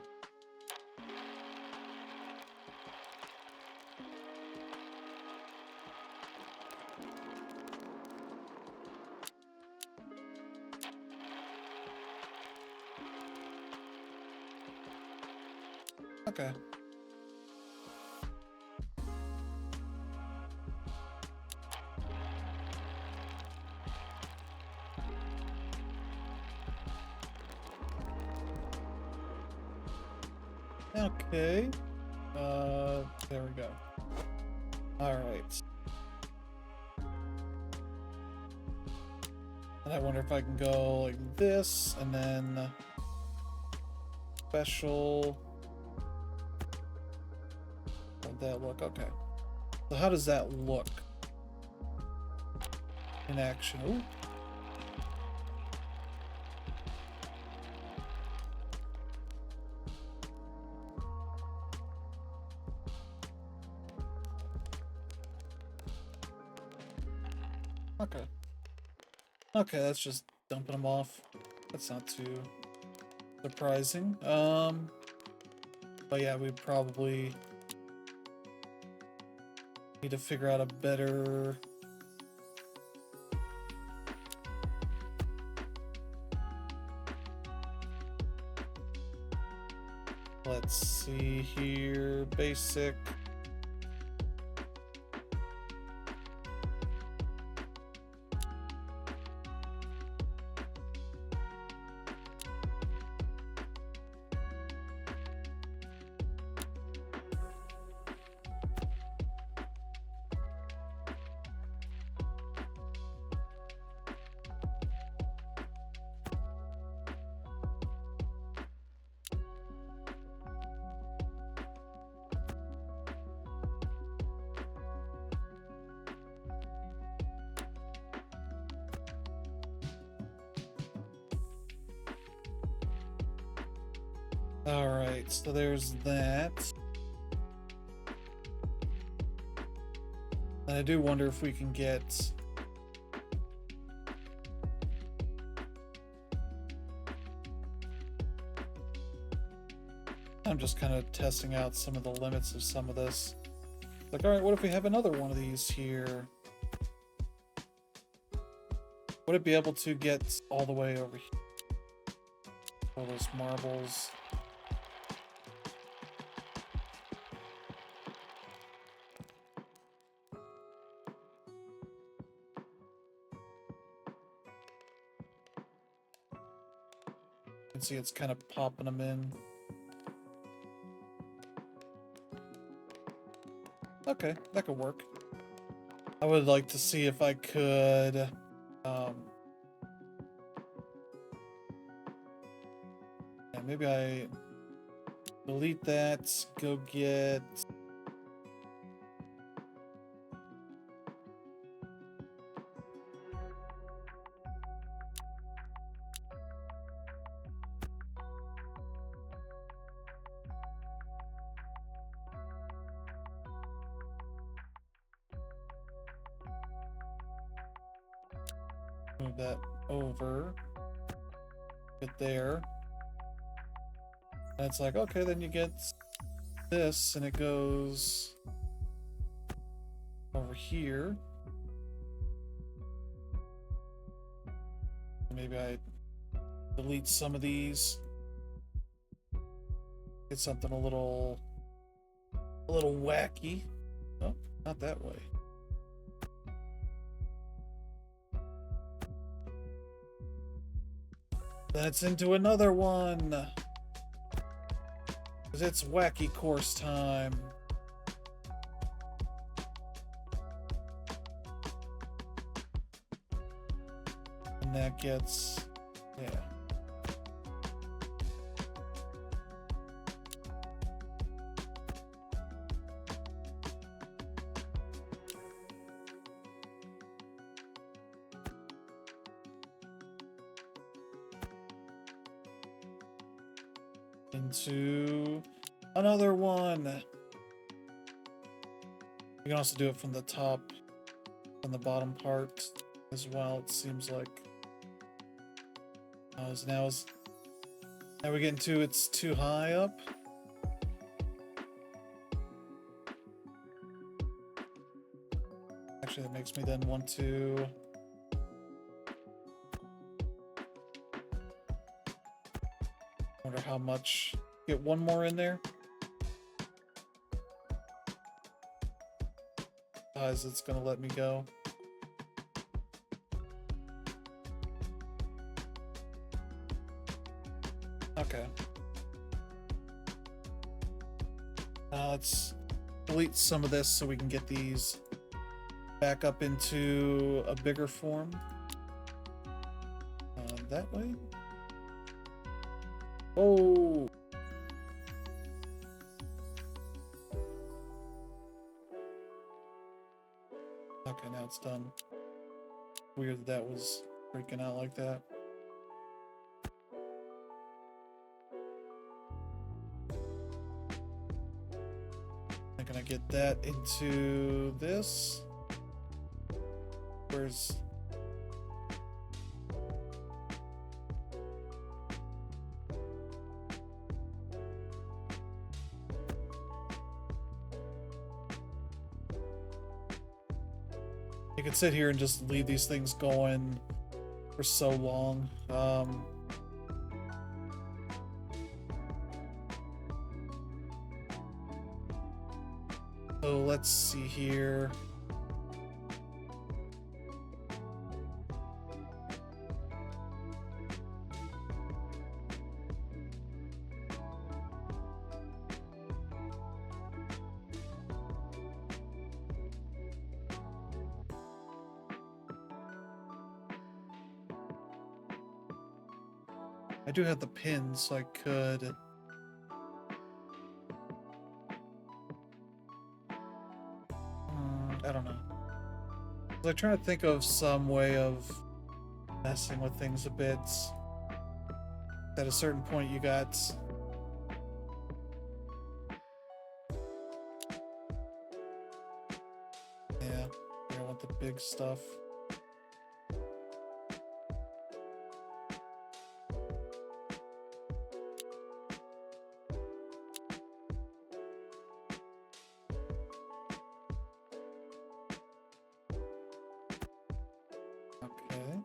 Speaker 1: Okay. Okay. There we go. All right. And I wonder if I can go like this and then special. How'd that look? Okay. So how does that look in action? Ooh. Okay. Okay, that's just dumping them off. That's not too surprising. But yeah, we probably need to figure out a better let's see here, basic. Alright, so there's that. And I do wonder if we can get... I'm just kind of testing out some of the limits of some of this. Like, alright, what if we have another one of these here? Would it be able to get all the way over here? All those marbles. You can see it's kind of popping them in. Okay, that could work. I would like to see if I could, yeah, maybe I delete that, go get... Move that over. Get there. And it's like, okay, then you get this, and it goes over here. Maybe I delete some of these. Get something a little wacky. Oh, not that way. Then it's into another one. Because it's wacky course time. And that gets... yeah. Into another one. You can also do it from the top and the bottom part as well, it seems like. Now we're getting to it's too high up. Actually, that makes me then want to... wonder how much. Get one more in there. Otherwise, it's gonna let me go. Okay. Let's delete some of this so we can get these back up into a bigger form. That way. Oh. Okay, now it's done. Weird that was freaking out like that. I'm gonna get that into this. Where's... you could sit here and just leave these things going for so long. So let's see here. I do have the pins, so I could... I don't know. I'm trying to think of some way of messing with things a bit. At a certain point, you got big stuff. Okay.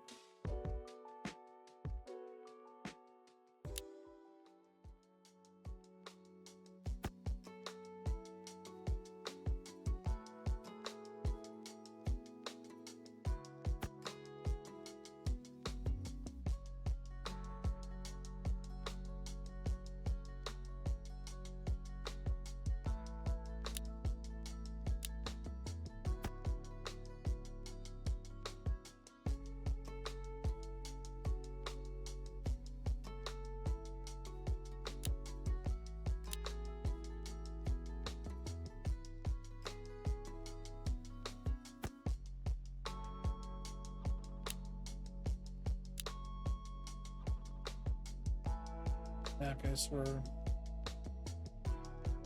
Speaker 1: Okay, so we're a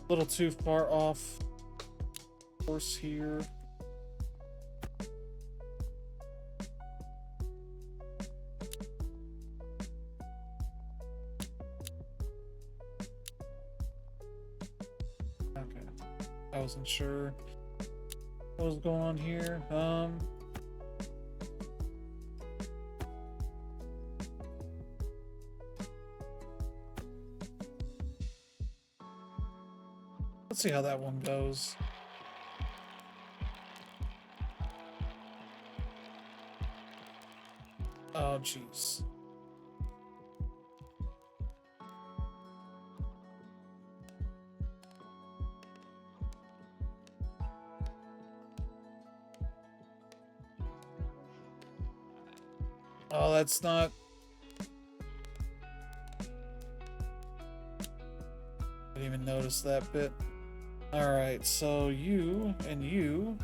Speaker 1: little too far off course here. Okay, I wasn't sure what was going on here. Let's see how that one goes. Oh, jeez. Oh, that's not... I didn't even notice that bit. Alright, so you and you...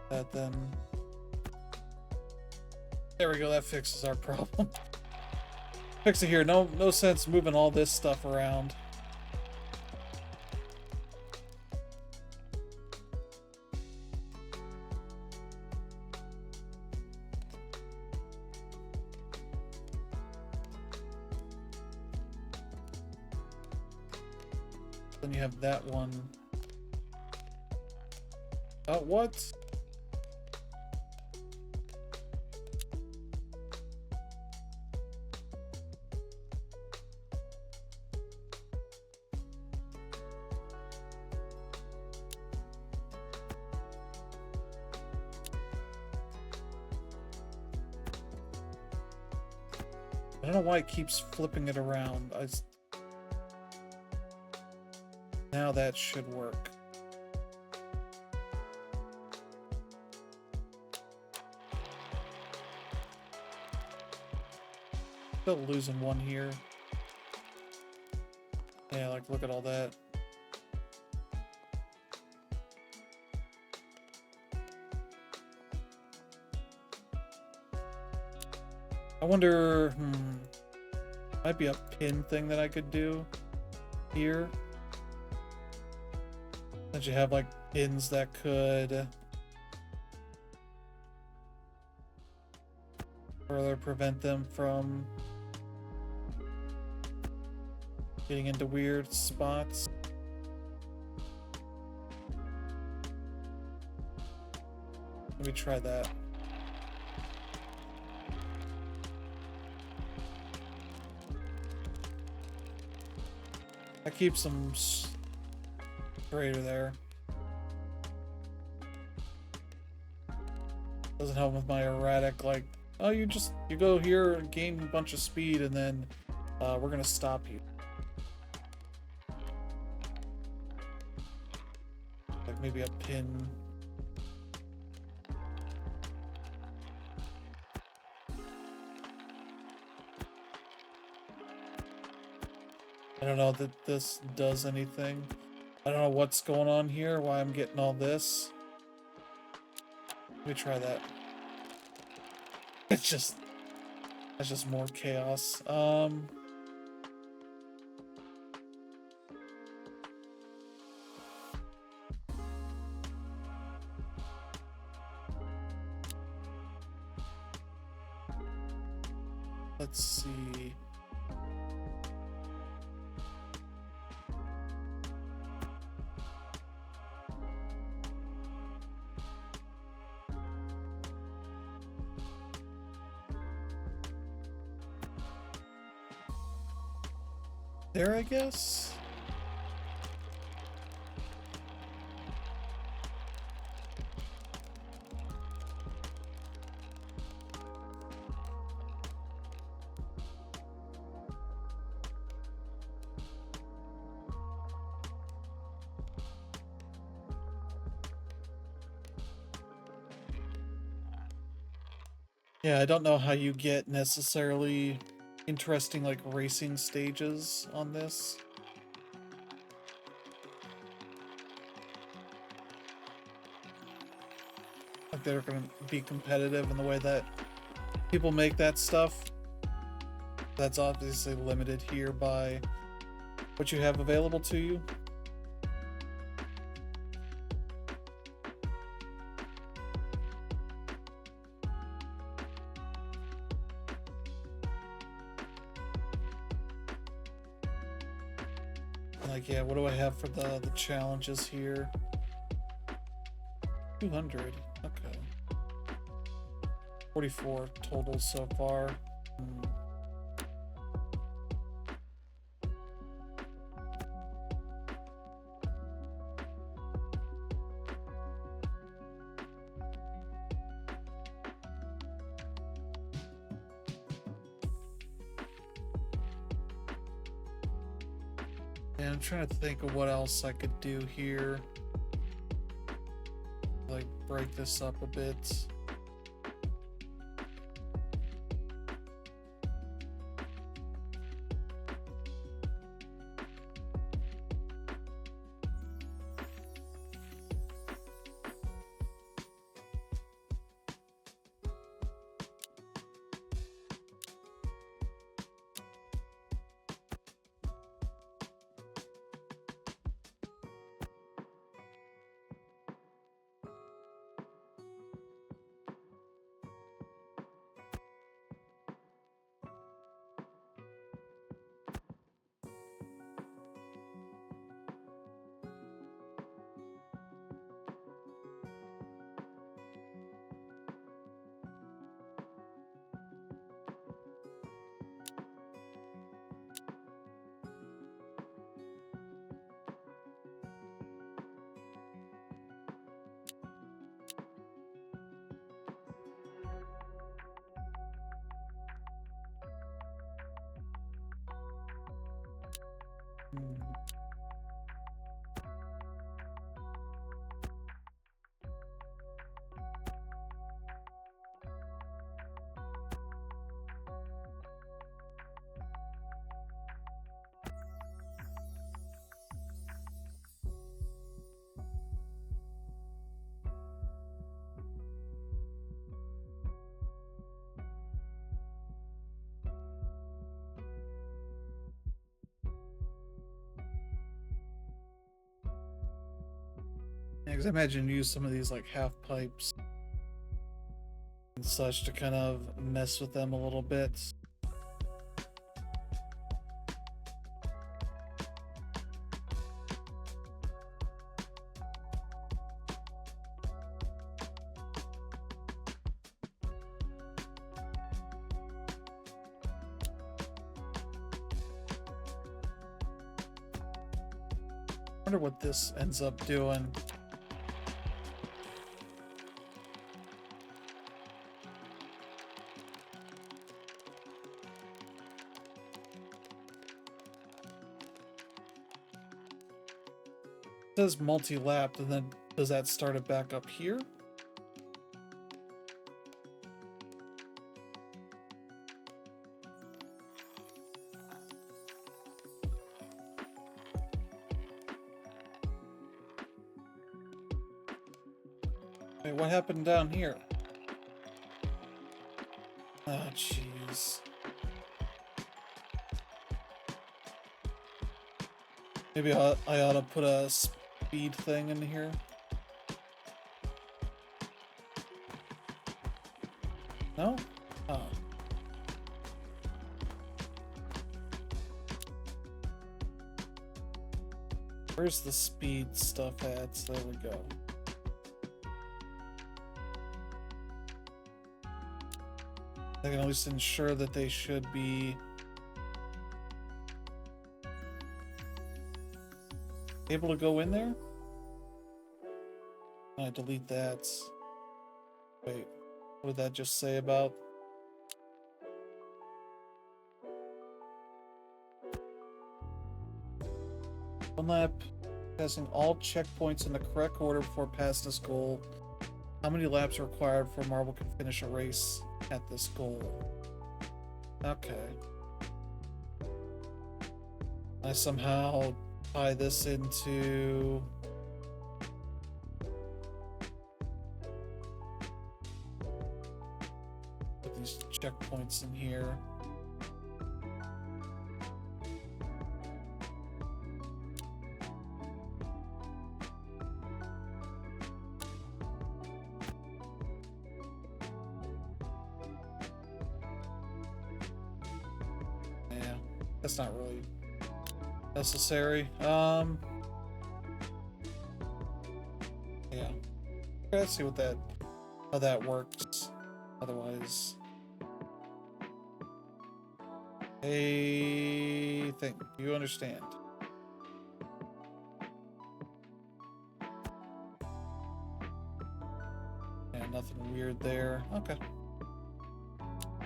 Speaker 1: that then... There we go, that fixes our problem. Fix it here. No sense moving all this stuff around. Then you have that one. What? I don't know why it keeps flipping it around. Now that should work. Still losing one here. Yeah, like look at all that. I wonder, might be a pin thing that I could do here. That you have like pins that could further prevent them from getting into weird spots. Let me try that. I keep some straighter there. Doesn't help with my erratic, like, oh, you go here and gain a bunch of speed and then we're gonna stop you. Like maybe a pin. I don't know that this does anything. I don't know what's going on here, why I'm getting all this. Let me try that. that's just more chaos. Let's see. There, I guess. Yeah, I don't know how you get necessarily interesting like racing stages on this. Like they're gonna be competitive in the way that people make that stuff. That's obviously limited here by what you have available to you. Like, yeah, what do I have for the challenges here? 200. Okay. 44 total so far. Yeah, I'm trying to think of what else I could do here. Like, break this up a bit. Yeah, because I imagine you use some of these like half pipes and such to kind of mess with them a little bit. I wonder what this ends up doing. It says multi-lapped, and then does that start it back up here? Wait, what happened down here? Ah, jeez. Maybe I ought to put a speed thing in here. No? Oh. Where's the speed stuff at? So there we go. I can at least ensure that they should be able to go in there. I delete that. Wait, what did that just say about? One lap, passing all checkpoints in the correct order before passing this goal. How many laps are required before Marble can finish a race at this goal? Okay. I somehow tie this into put these checkpoints in here. That's not really necessary. Yeah. Let's see how that works. Otherwise, I think you understand. Yeah, nothing weird there. Okay.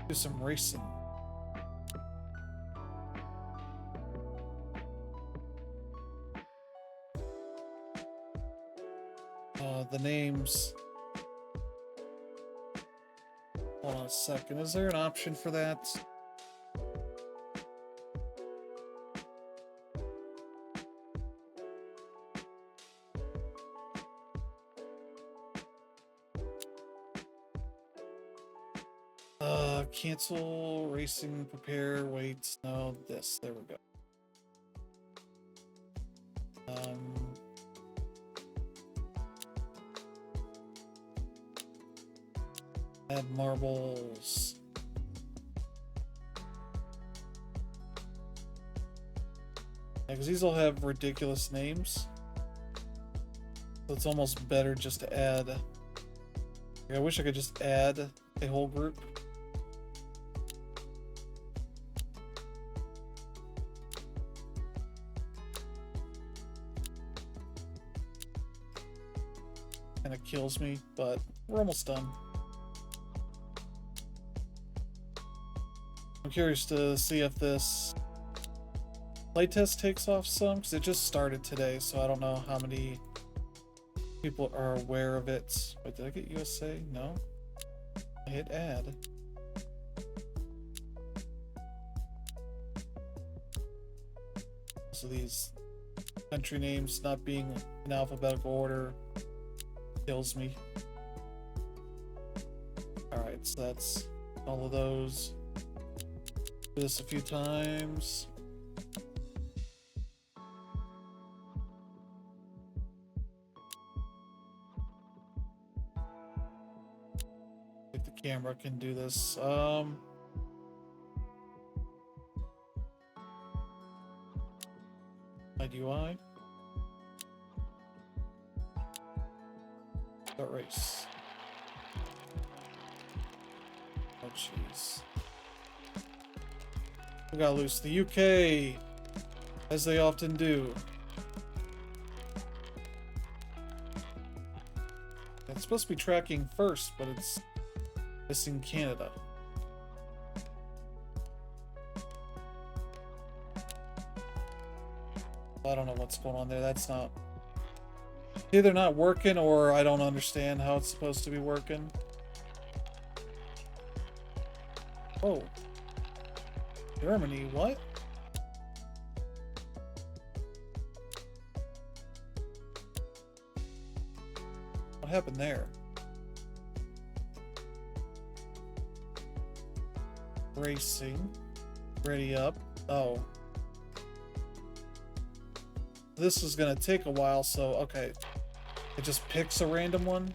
Speaker 1: Do some racing. The names. Hold on a second. Is there an option for that? Cancel racing, prepare, wait. No, this. There we go. Add marbles. Yeah, because these all have ridiculous names. So it's almost better just to add. I wish I could just add a whole group. Kind of kills me, but we're almost done. I'm curious to see if this playtest takes off some, because it just started today, so I don't know how many people are aware of it. Wait, did I get USA? No. I hit add. So these country names not being in alphabetical order kills me. Alright, so that's all of those. Do this a few times. If the camera can do this. My UI. Start race. Oh jeez. We got loose. The UK, as they often do. It's supposed to be tracking first, but it's missing Canada. I don't know what's going on there. That's not either not working, or I don't understand how it's supposed to be working. Oh. Germany, what? What happened there? racing. Ready up. Oh. This is gonna take a while, so okay. It just picks a random one.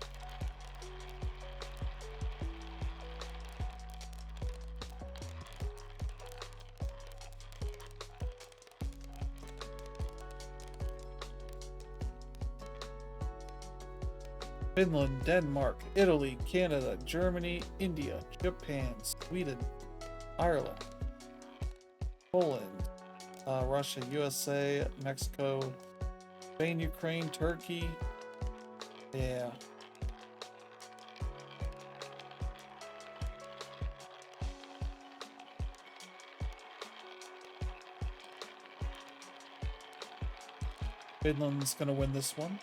Speaker 1: Finland, Denmark, Italy, Canada, Germany, India, Japan, Sweden, Ireland, Poland, Russia, USA, Mexico, Spain, Ukraine, Turkey. Yeah. Finland's gonna win this one.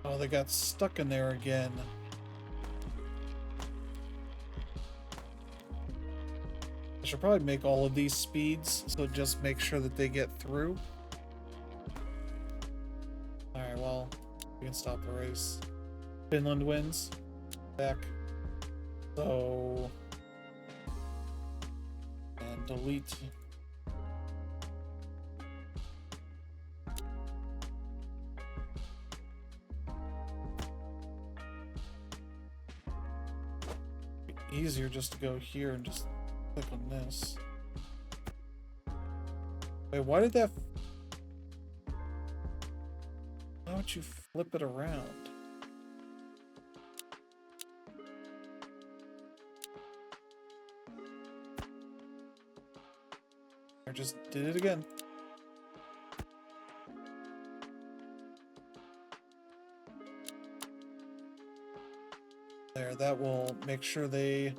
Speaker 1: Oh, they got stuck in there again. I should probably make all of these speeds, so just make sure that they get through. Alright, well, we can stop the race. Finland wins. Back. So... and delete. Easier just to go here and just click on this. Wait, why did that... why don't you flip it around? I just did it again. There, that will make sure they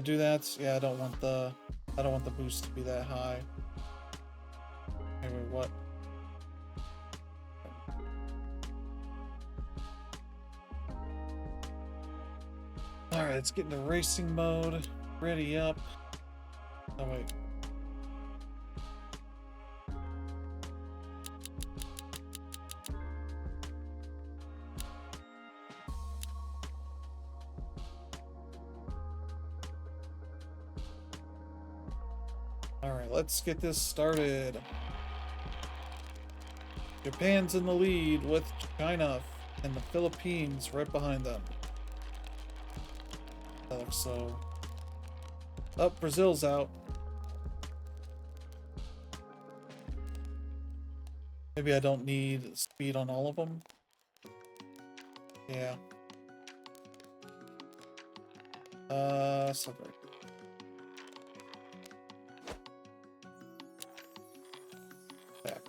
Speaker 1: do that. Yeah, I don't want the boost to be that high. Anyway, what? Alright, let's get into racing mode. Ready up. Oh wait. Alright, let's get this started. Japan's in the lead with China and the Philippines right behind them. That looks so... oh, Brazil's out. Maybe I don't need speed on all of them. Yeah. Separate. Back.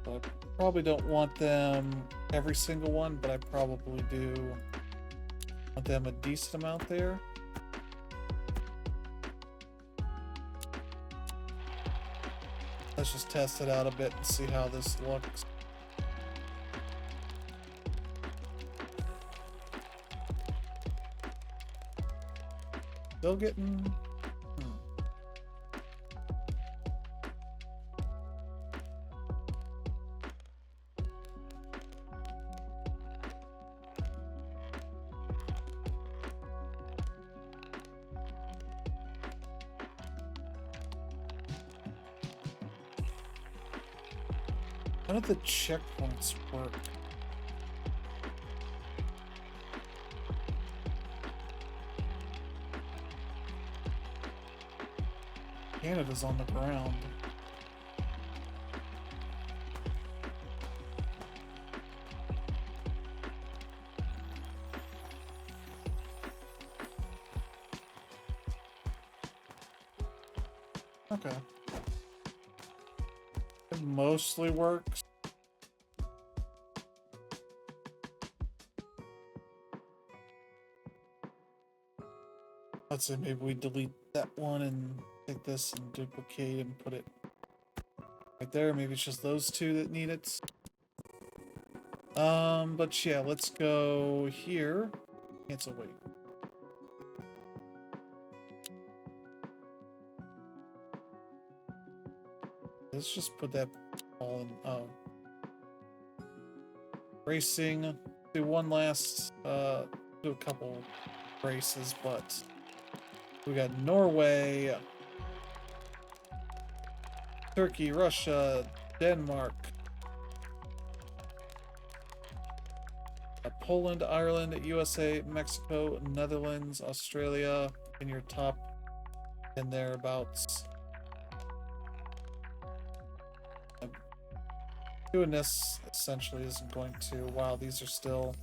Speaker 1: I probably don't want them every single one, but I probably do want them a decent amount there. Let's just test it out a bit and see how this looks. Still getting... How do the checkpoints work? Canada's on the ground. Okay. It mostly works. Let's say maybe we delete that one and take this and duplicate and put it right there. Maybe it's just those two that need it. But yeah, let's go here. Cancel, wait. Let's just put that all in. Oh. Racing. Do one last, do a couple races, but we got Norway, Turkey, Russia, Denmark, Poland, Ireland, USA, Mexico, Netherlands, Australia in your top and thereabouts. Doing this essentially isn't going to. Wow, these are still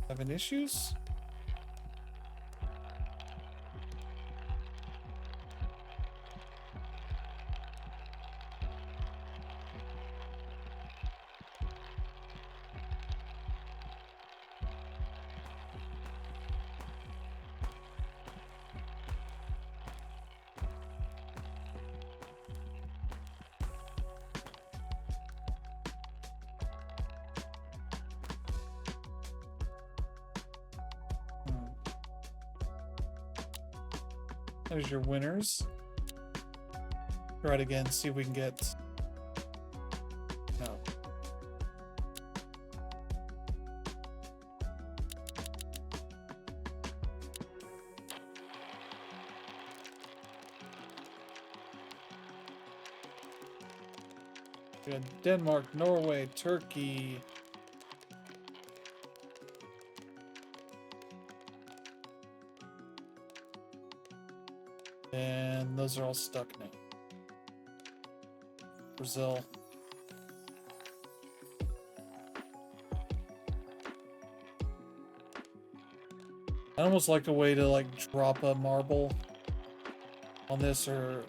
Speaker 1: having issues. There's your winners. Try it again, see if we can get... No. We got Denmark, Norway, Turkey... And those are all stuck now. Brazil. I almost like a way to like drop a marble on this, or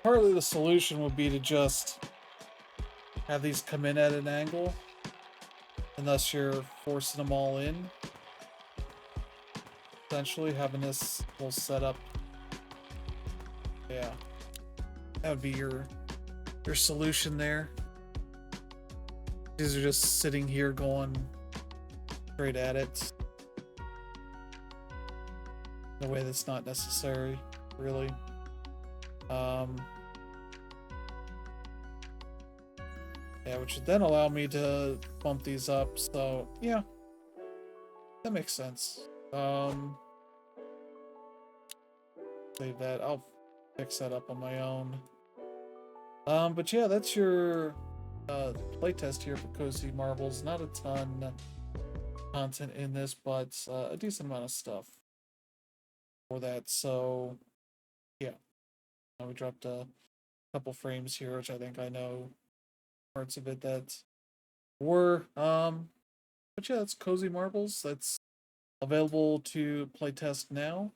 Speaker 1: partly the solution would be to just have these come in at an angle, and thus you're forcing them all in. Essentially having this whole setup. Yeah. That would be your solution there. These are just sitting here going straight at it in a way that's not necessary, really. Yeah, which would then allow me to bump these up, so yeah. That makes sense. Save that. I'll fix that up on my own. But yeah, that's your playtest here for Cozy Marbles. Not a ton of content in this, but a decent amount of stuff for that. So yeah, we dropped a couple frames here, which I think I know parts of it that were. But yeah, that's Cozy Marbles. That's available to playtest now.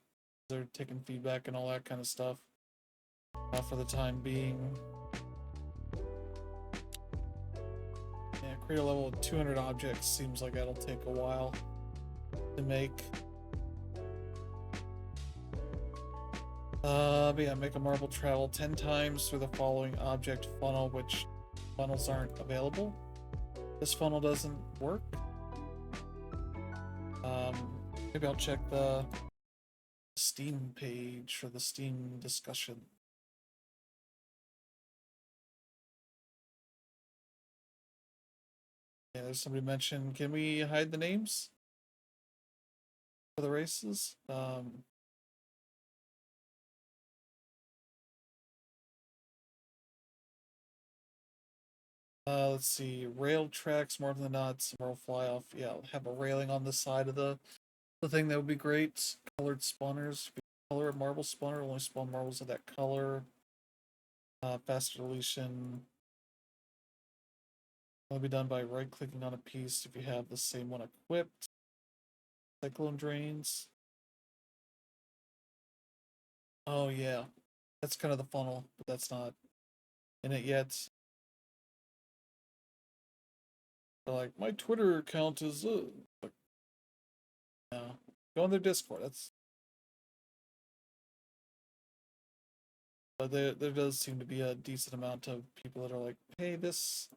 Speaker 1: They're taking feedback and all that kind of stuff for the time being. Yeah, create a level of 200 objects seems like that'll take a while to make. But yeah, make a marble travel 10 times through the following object funnel, which funnels aren't available. This funnel doesn't work. Maybe I'll check the Steam page for the Steam discussion. Yeah, there's somebody mentioned, can we hide the names for the races? Let's see, rail tracks, more than not, more fly off. Yeah, have a railing on the side of the thing, that would be great. Colored spawners, color marble spawner, only spawn marbles of that color. Faster deletion. Will be done by right-clicking on a piece if you have the same one equipped. Cyclone drains. Oh yeah, that's kind of the funnel, but that's not in it yet. They're like, my Twitter account is like, no. Go on their Discord. That's But there does seem to be a decent amount of people that are like, hey, there's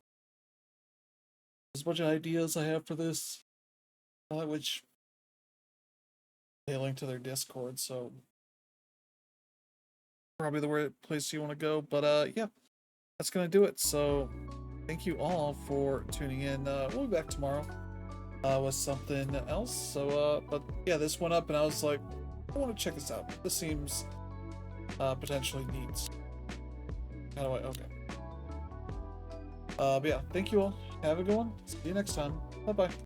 Speaker 1: a bunch of ideas I have for this, which they link to their Discord, so probably the right place you want to go. But yeah, that's gonna do it. So thank you all for tuning in. We'll be back tomorrow with something else. So but yeah, this went up and I was like, I want to check this out. This seems potentially neat. How do I? Okay. But yeah, thank you all. Have a good one. See you next time. Bye bye.